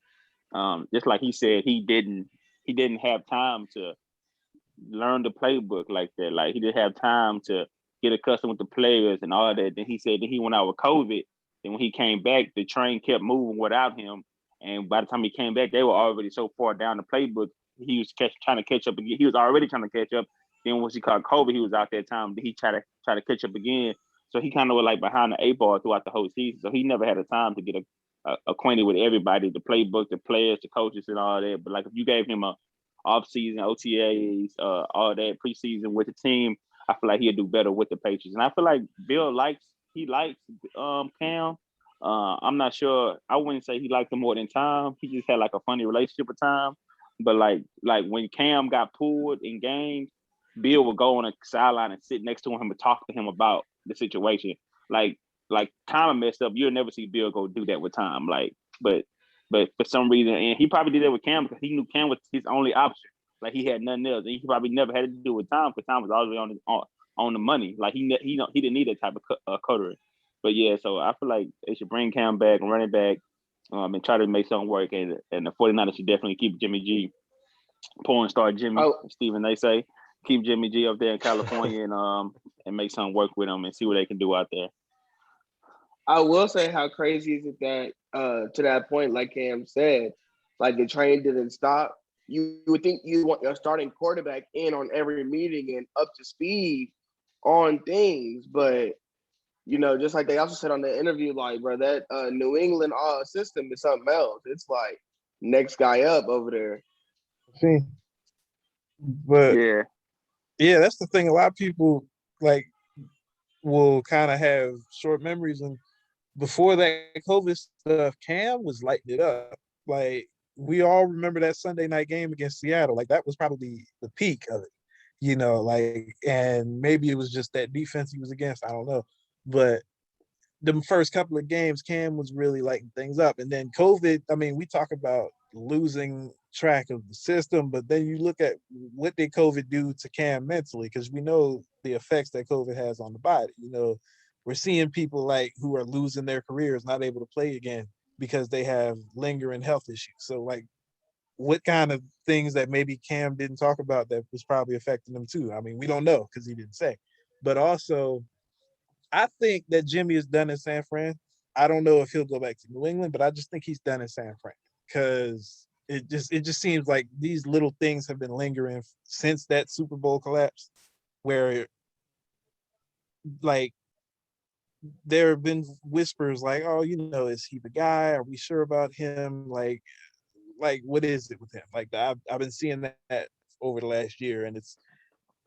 just like he said, he didn't have time to learn the playbook like that. Like he didn't have time to get accustomed with the players and all that. Then he said that he went out with COVID. Then when he came back, the train kept moving without him. And by the time he came back, they were already so far down the playbook. He was trying to catch up again. He was already trying to catch up. Then once he caught COVID, he was out that time. He tried to catch up again. So he kind of was like behind the 8 ball throughout the whole season. So he never had a time to get acquainted with everybody, the playbook, the players, the coaches, and all that. But like if you gave him a off-season, OTAs, all that preseason with the team, I feel like he'll do better with the Patriots. And I feel like Bill likes Cam. I'm not sure. I wouldn't say he liked him more than Tom. He just had like a funny relationship with Tom. But like when Cam got pulled in games, Bill would go on a sideline and sit next to him and talk to him about the situation. Like Tom messed up. You'll never see Bill go do that with Tom. But for some reason, and he probably did that with Cam because he knew Cam was his only option. Like he had nothing else. And he probably never had to do with Tom because Tom was always on the money. Like he didn't need that type of cutter. But yeah, so I feel like they should bring Cam back and run it back, and try to make something work. And the 49ers should definitely keep Jimmy G, porn star Jimmy, Steven, they say. Keep Jimmy G up there in California and make something work with him and see what they can do out there. I will say how crazy is it that to that point, like Cam said, like the train didn't stop. You would think you want your starting quarterback in on every meeting and up to speed on things, but just like they also said on the interview, like, bro, that New England system is something else. It's like next guy up over there. See, but yeah, that's the thing. A lot of people like will kind of have short memories, and before that COVID stuff, Cam was lighting it up. Like we all remember that Sunday night game against Seattle. Like that was probably the peak of it, and maybe it was just that defense he was against. I don't know. But the first couple of games, Cam was really lighting things up. And then COVID, I mean, we talk about losing track of the system, but then you look at what did COVID do to Cam mentally, because we know the effects that COVID has on the body. We're seeing people like who are losing their careers, not able to play again because they have lingering health issues. So like what kind of things that maybe Cam didn't talk about that was probably affecting them too? I mean, we don't know because he didn't say. But also, I think that Jimmy is done in San Fran. I don't know if he'll go back to New England, but I just think he's done in San Fran because it just seems like these little things have been lingering since that Super Bowl collapse, where like there have been whispers like, oh, is he the guy? Are we sure about him? Like what is it with him? Like I've been seeing that over the last year, and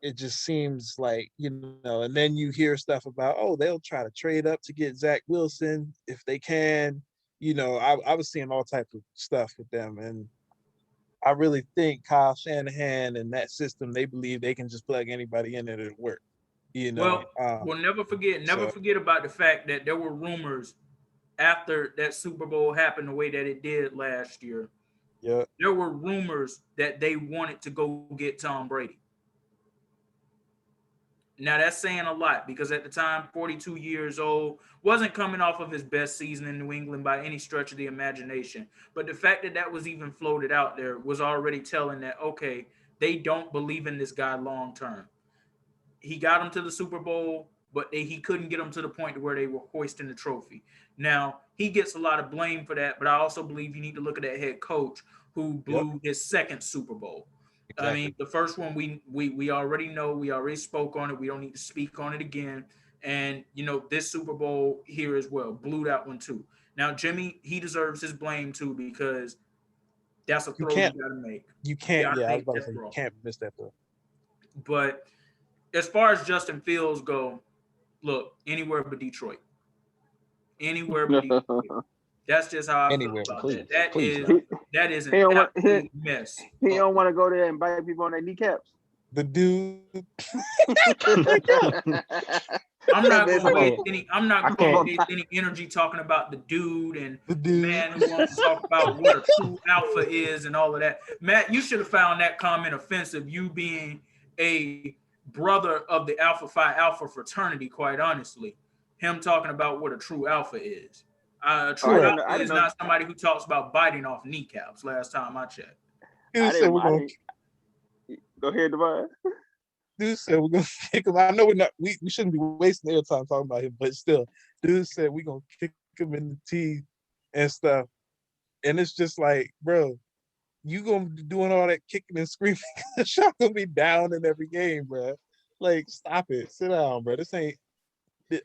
it just seems like, and then you hear stuff about, oh, they'll try to trade up to get Zach Wilson if they can. I was seeing all types of stuff with them. And I really think Kyle Shanahan and that system, they believe they can just plug anybody in and it'll work. Well, never forget about the fact that there were rumors after that Super Bowl happened the way that it did last year. Yeah. There were rumors that they wanted to go get Tom Brady. Now that's saying a lot because at the time, 42 years old, wasn't coming off of his best season in New England by any stretch of the imagination. But the fact that was even floated out there was already telling that, okay, they don't believe in this guy long term. He got him to the Super Bowl, but he couldn't get him to the point where they were hoisting the trophy. Now, he gets a lot of blame for that, but I also believe you need to look at that head coach who blew his second Super Bowl. Exactly. I mean, the first one we already know. We already spoke on it. We don't need to speak on it again. And, this Super Bowl here as well blew that one too. Now, Jimmy, he deserves his blame too because that's a throw you got to make. You can't. Yeah, I was about to say you can't miss that throw. But as far as Justin Fields go, look, anywhere but Detroit. Anywhere but Detroit. That's just how I feel about that. That is an absolute mess. He don't want to go there and bite people on their kneecaps. The dude. I'm not That's gonna waste funny. any. I'm not I gonna can't- waste any energy talking about the dude and The the dude. man who wants to talk about what a true alpha is and all of that. Matt, you should have found that comment offensive. You being a brother of the Alpha Phi Alpha fraternity, quite honestly, him talking about what a true alpha is. A true Right. alpha I didn't is know. not somebody who talks about biting off kneecaps. Last time I checked. Dude said we're gonna Go ahead, Devon. Dude said we're gonna kick him. I know we shouldn't be wasting air time talking about him, but still, dude said we're gonna kick him in the teeth and stuff. And it's just like, bro, you gonna be doing all that kicking and screaming because y'all gonna be down in every game, bro. Like, stop it. Sit down, bro. This ain't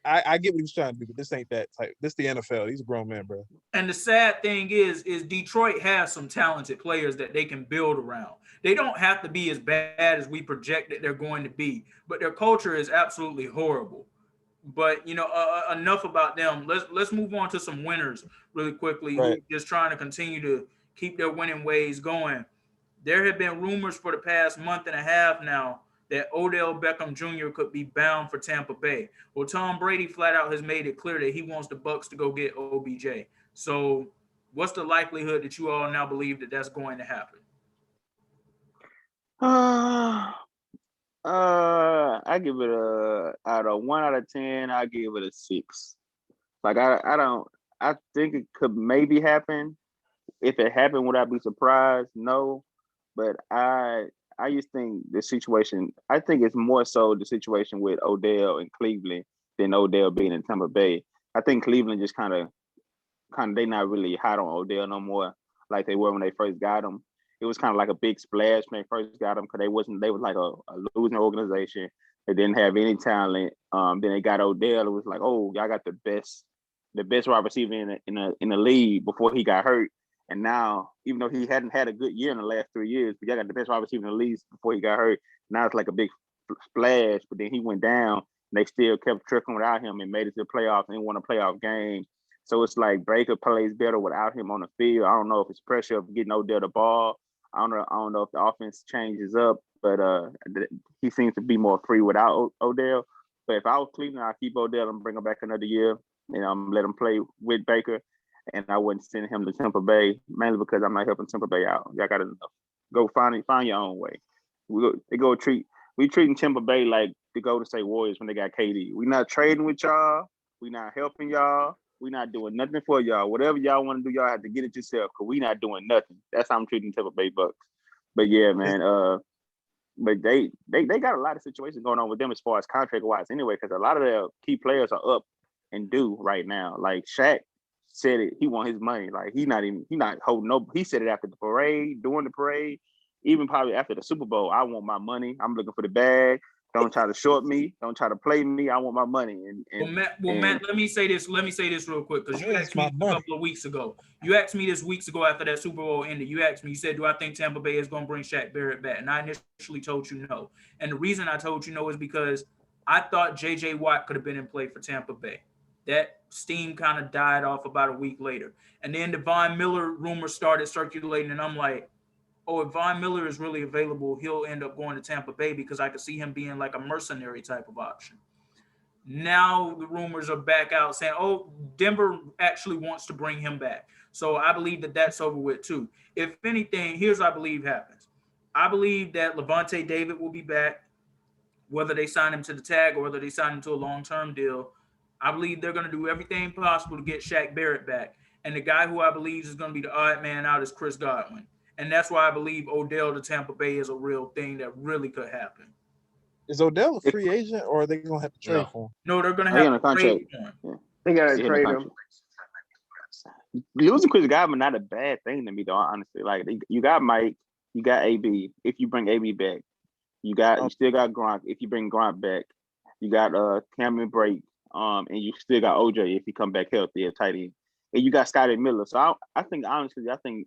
I get what he was trying to do, but this ain't that type. This the NFL. He's a grown man, bro. And the sad thing is Detroit has some talented players that they can build around. They don't have to be as bad as we project that they're going to be, but their culture is absolutely horrible. But enough about them. Let's move on to some winners really quickly. Right. Who just trying to continue to keep their winning ways going. There have been rumors for the past month and a half now that Odell Beckham Jr. could be bound for Tampa Bay. Well, Tom Brady flat out has made it clear that he wants the Bucs to go get OBJ. So what's the likelihood that you all now believe that that's going to happen? I give it out of 1 out of 10. I give it a 6. Like I think it could maybe happen. If it happened, would I be surprised? No, but I just think the situation. I think it's more so the situation with Odell in Cleveland than Odell being in Tampa Bay. I think Cleveland just kind of they not really hot on Odell no more like they were when they first got him. It was kind of like a big splash when they first got him because they was like a losing organization. They didn't have any talent. Then they got Odell. It was like, oh, y'all got the best wide receiver in the league before he got hurt. And now, even though he hadn't had a good year in the last 3 years, but y'all got the best wide receiver in the league before he got hurt. Now it's like a big splash, but then he went down. And they still kept trickling without him and made it to the playoffs and won a playoff game. So it's like Baker plays better without him on the field. I don't know if it's pressure of getting Odell the ball. I don't know if the offense changes up, but he seems to be more free without Odell. But if I was Cleveland, I'd keep Odell and bring him back another year. Let him play with Baker, and I wouldn't send him to Tampa Bay mainly because I'm not helping Tampa Bay out. Y'all gotta go find your own way. We treating Tampa Bay like the Golden State Warriors when they got KD. We not trading with y'all. We not helping y'all. We not doing nothing for y'all. Whatever y'all want to do, y'all have to get it yourself because we not doing nothing. That's how I'm treating Tampa Bay Bucks. But yeah, man. But they got a lot of situations going on with them as far as contract wise anyway, because a lot of their key players are up and due right now. Like Shaq said it, he want his money. Like he not holding no. He said it after the parade, during the parade, even probably after the Super Bowl. I want my money. I'm looking for the bag. Don't try to short me. Don't try to play me. I want my money. Matt, let me say this real quick because you asked me a couple of weeks ago. You asked me this weeks ago after that Super Bowl ended. You asked me, you said, do I think Tampa Bay is going to bring Shaq Barrett back? And I initially told you no. And the reason I told you no is because I thought J.J. Watt could have been in play for Tampa Bay. That steam kind of died off about a week later. And then the Von Miller rumor started circulating, and I'm like, oh, if Von Miller is really available, he'll end up going to Tampa Bay because I could see him being like a mercenary type of option. Now the rumors are back out saying, oh, Denver actually wants to bring him back. So I believe that that's over with too. If anything, here's what I believe happens. I believe that Levante David will be back, whether they sign him to the tag or whether they sign him to a long-term deal. I believe they're going to do everything possible to get Shaq Barrett back. And the guy who I believe is going to be the odd man out is Chris Godwin. And that's why I believe Odell to Tampa Bay is a real thing that really could happen. Is Odell a free agent, or are they gonna have to trade for him? No, they're gonna have to trade for him. Yeah. They gotta trade him. Losing Chris Godwin not a bad thing to me though. Honestly, like you got Mike, you got AB. If you bring AB back, you still got Gronk. If you bring Gronk back, you got Cameron Brake, and you still got OJ if he come back healthy at tight end. And you got Scotty Miller. So I think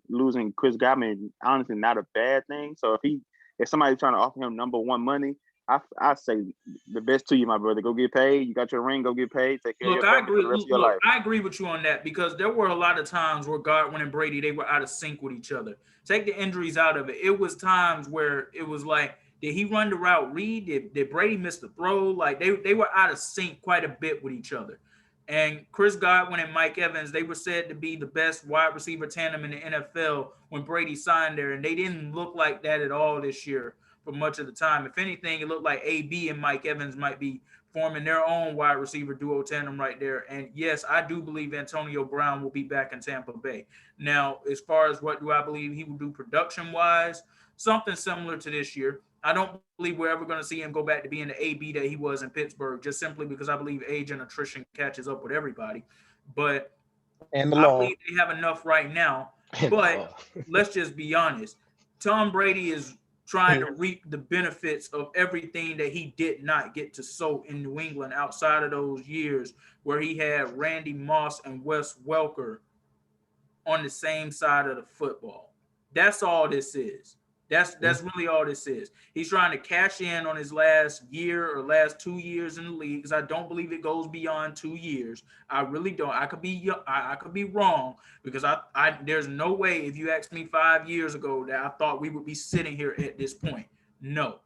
losing Chris Godwin honestly not a bad thing. So if somebody's trying to offer him number one money, I say the best to you, my brother. Go get paid. You got your ring. Go get paid. Take care of your family for the rest of your life. I agree with you on that because there were a lot of times where Godwin and Brady, they were out of sync with each other. Take the injuries out of it. It was times where it was like Did he run the route read? Did Brady miss the throw? Like they were out of sync quite a bit with each other. And Chris Godwin and Mike Evans, they were said to be the best wide receiver tandem in the NFL when Brady signed there, and they didn't look like that at all this year for much of the time. If anything, it looked like AB and Mike Evans might be forming their own wide receiver duo tandem right there. And yes, I do believe Antonio Brown will be back in Tampa Bay. Now, as far as what do I believe he will do production-wise, something similar to this year. I don't believe we're ever going to see him go back to being the AB that he was in Pittsburgh, just simply because I believe age and attrition catches up with everybody. But And the I law. believe they have enough right now. But let's just be honest. Tom Brady is trying to reap the benefits of everything that he did not get to sow in New England outside of those years where he had Randy Moss and Wes Welker on the same side of the football. That's all this is. That's really all this is. He's trying to cash in on his last year or last 2 years in the league, because I don't believe it goes beyond 2 years. I really don't. I could be wrong, because I there's no way, if you asked me 5 years ago, that I thought we would be sitting here at this point. No.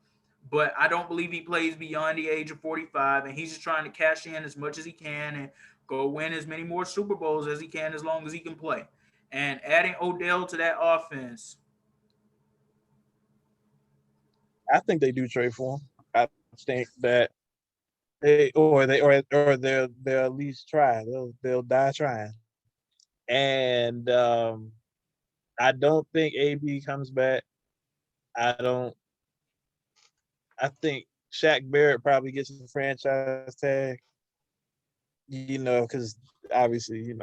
But I don't believe he plays beyond the age of 45, and he's just trying to cash in as much as he can and go win as many more Super Bowls as he can, as long as he can play. And adding Odell to that offense, I think they do trade for him. I think that they'll at least try. They'll die trying. And I don't think AB comes back. I think Shaq Barrett probably gets a franchise tag. Because obviously, He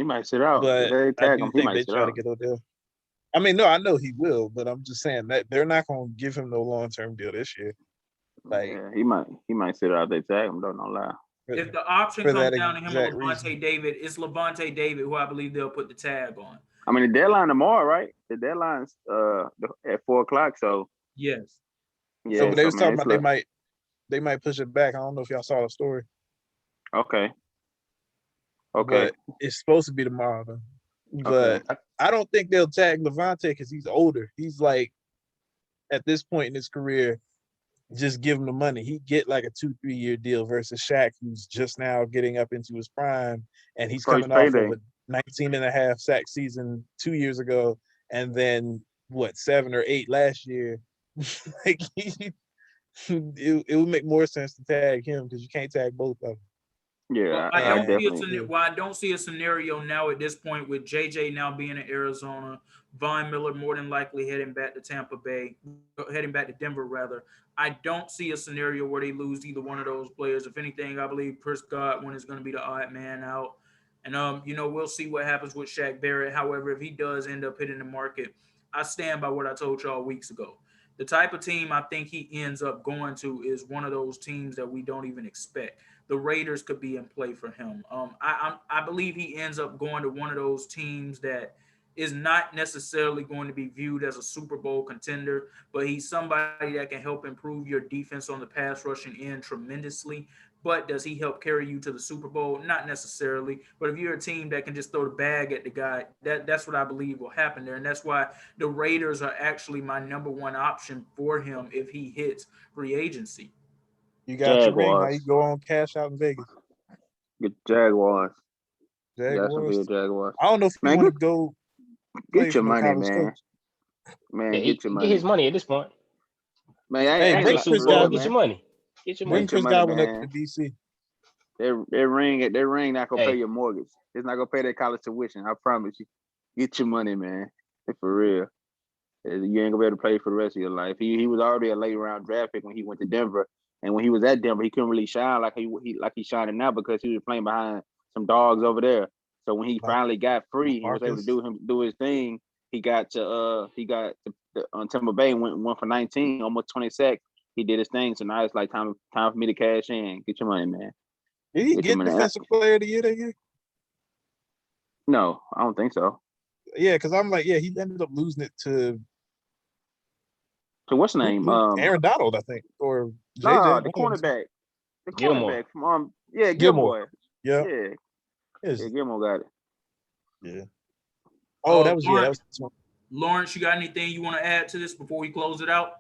might sit out. but If they I tag do him, he think might they sit try to out. get Odell. I mean, no, I know he will, but I'm just saying that they're not going to give him no long-term deal this year. Like, Yeah, he might sit out. If they tag him, don't lie. if the option for comes that down to him or exact Levante reason. David, it's Levante David who I believe they'll put the tag on. I mean, the deadline tomorrow, right? The deadline's at 4:00. So Yes. yeah, But they was talking it's about they might push it back. I don't know if y'all saw the story. okay. But it's supposed to be tomorrow, though. But Okay. I don't think they'll tag Levante because he's older. He's like, at this point in his career, just give him the money. He'd get like a 2-3 year deal versus Shaq, who's just now getting up into his prime, and he's First coming off payday. of a 19.5 sack season 2 years ago, and then 7 or 8 last year. Like it would make more sense to tag him because you can't tag both of them. Yeah, I I don't definitely. I don't see a scenario now at this point with JJ now being in Arizona, Von Miller more than likely heading back to Denver rather. I don't see a scenario where they lose either one of those players. If anything, I believe Chris Godwin is going to be the odd man out. And we'll see what happens with Shaq Barrett. However, if he does end up hitting the market, I stand by what I told y'all weeks ago. The type of team I think he ends up going to is one of those teams that we don't even expect. The Raiders could be in play for him. I believe he ends up going to one of those teams that is not necessarily going to be viewed as a Super Bowl contender, but he's somebody that can help improve your defense on the pass rushing end tremendously. But does he help carry you to the Super Bowl? Not necessarily. But if you're a team that can just throw the bag at the guy, that's what I believe will happen there. And that's why the Raiders are actually my number one option for him if he hits free agency. You got your ring. Now you go on cash out in Vegas. Get Jaguars. Jaguars. Jaguars. I don't know if you want to go get your money, man. Man, get your money. Get his money at this point. Man, bring Chris Godwin. Get your money. Bring Chris Godwin up to DC. Their ring not gonna pay your mortgage. It's not gonna pay their college tuition. I promise you. Get your money, man. For real. You ain't gonna be able to play for the rest of your life. He was already a late round draft pick when he went to Denver, and when he was at Denver, he couldn't really shine like he's shining now because he was playing behind some dogs over there. So when he finally got free and was able to do his thing, he got to on Tampa Bay and went for 19, almost 20 sacks. He did his thing. So now it's like time for me to cash in. Get your money, man. Did he get Defensive Player of the Year that year? No, I don't think so. Yeah, because I'm like, he ended up losing it to. So what's his name? Aaron Donald, I think, or JJ. No, the cornerback. The cornerback from Gilmore. Yeah, Gilmore got it. Yeah. Oh, that was one. Lawrence, you got anything you want to add to this before we close it out?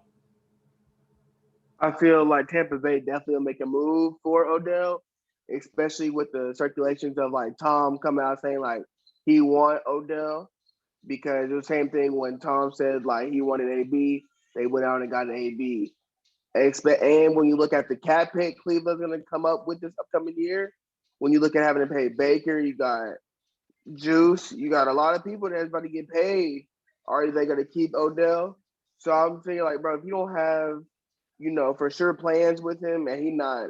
I feel like Tampa Bay definitely will make a move for Odell, especially with the circulations of like Tom coming out saying like he want Odell, because it was the same thing when Tom said like he wanted AB, they went out and got an AB. And when you look at the cap hit Cleveland's going to come up with this upcoming year, when you look at having to pay Baker, you got Juice, you got a lot of people that's about to get paid. Are they going to keep Odell? So I'm thinking like, bro, if you don't have, for sure plans with him and he not,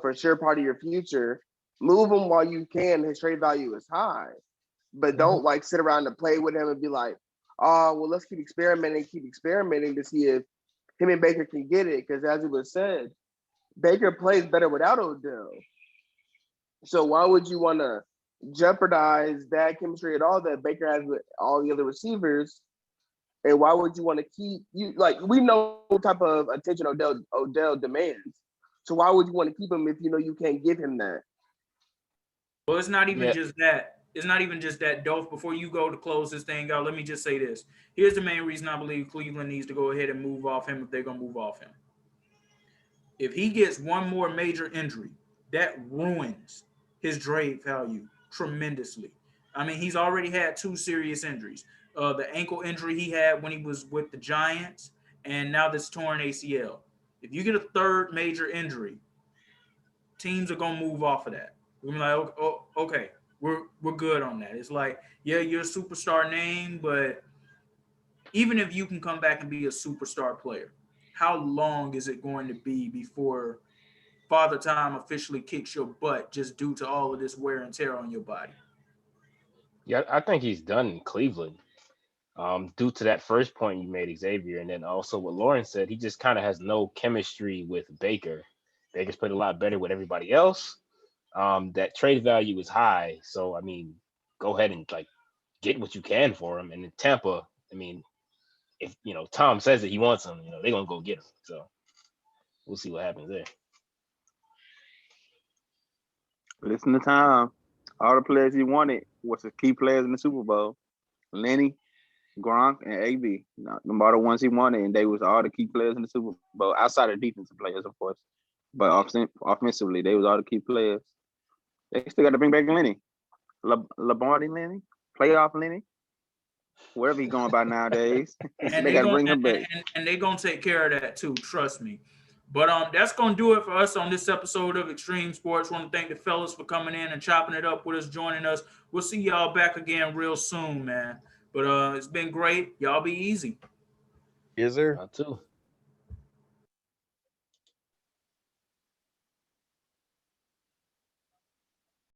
for sure part of your future, move him while you can. His trade value is high. But don't like sit around and play with him and be like, oh, well, let's keep experimenting to see if him and Baker can get it. Because as it was said, Baker plays better without Odell. So why would you want to jeopardize that chemistry at all that Baker has with all the other receivers? And why would you want to keep you like we know what type of attention Odell demands. So why would you want to keep him if you know you can't give him that? Well, it's not even just that. It's not even just that, Dolph. Before you go to close this thing out, let me just say this. Here's the main reason I believe Cleveland needs to go ahead and move off him if they're going to move off him. If he gets one more major injury, that ruins his trade value tremendously. I mean, he's already had 2 serious injuries. The ankle injury he had when he was with the Giants, and now this torn ACL. If you get a 3rd major injury, teams are going to move off of that. We're going to be like, okay. We're good on that. It's like, yeah, you're a superstar name, but even if you can come back and be a superstar player, how long is it going to be before Father Time officially kicks your butt just due to all of this wear and tear on your body? Yeah, I think he's done in Cleveland. Due to that first point you made, Xavier, and then also what Lauren said, he just kind of has no chemistry with Baker. Baker's played a lot better with everybody else. That trade value is high, so I mean, go ahead and like get what you can for him. And in Tampa, I mean, if Tom says that he wants him, they're gonna go get him. So we'll see what happens there. Listen to Tom. All the players he wanted was the key players in the Super Bowl: Lenny, Gronk, and AB. No matter the ones he wanted, and they was all the key players in the Super Bowl, outside of defensive players, of course. But offensively, they was all the key players. They still got to bring back Lenny, Lombardi Lenny, playoff Lenny, wherever he's going by nowadays. And they got to bring him back. And they're going to take care of that too, trust me. But that's going to do it for us on this episode of Extreme Sports. Want to thank the fellas for coming in and chopping it up with us, joining us. We'll see y'all back again real soon, man. But it's been great. Y'all be easy. Yes, sir. Y'all too.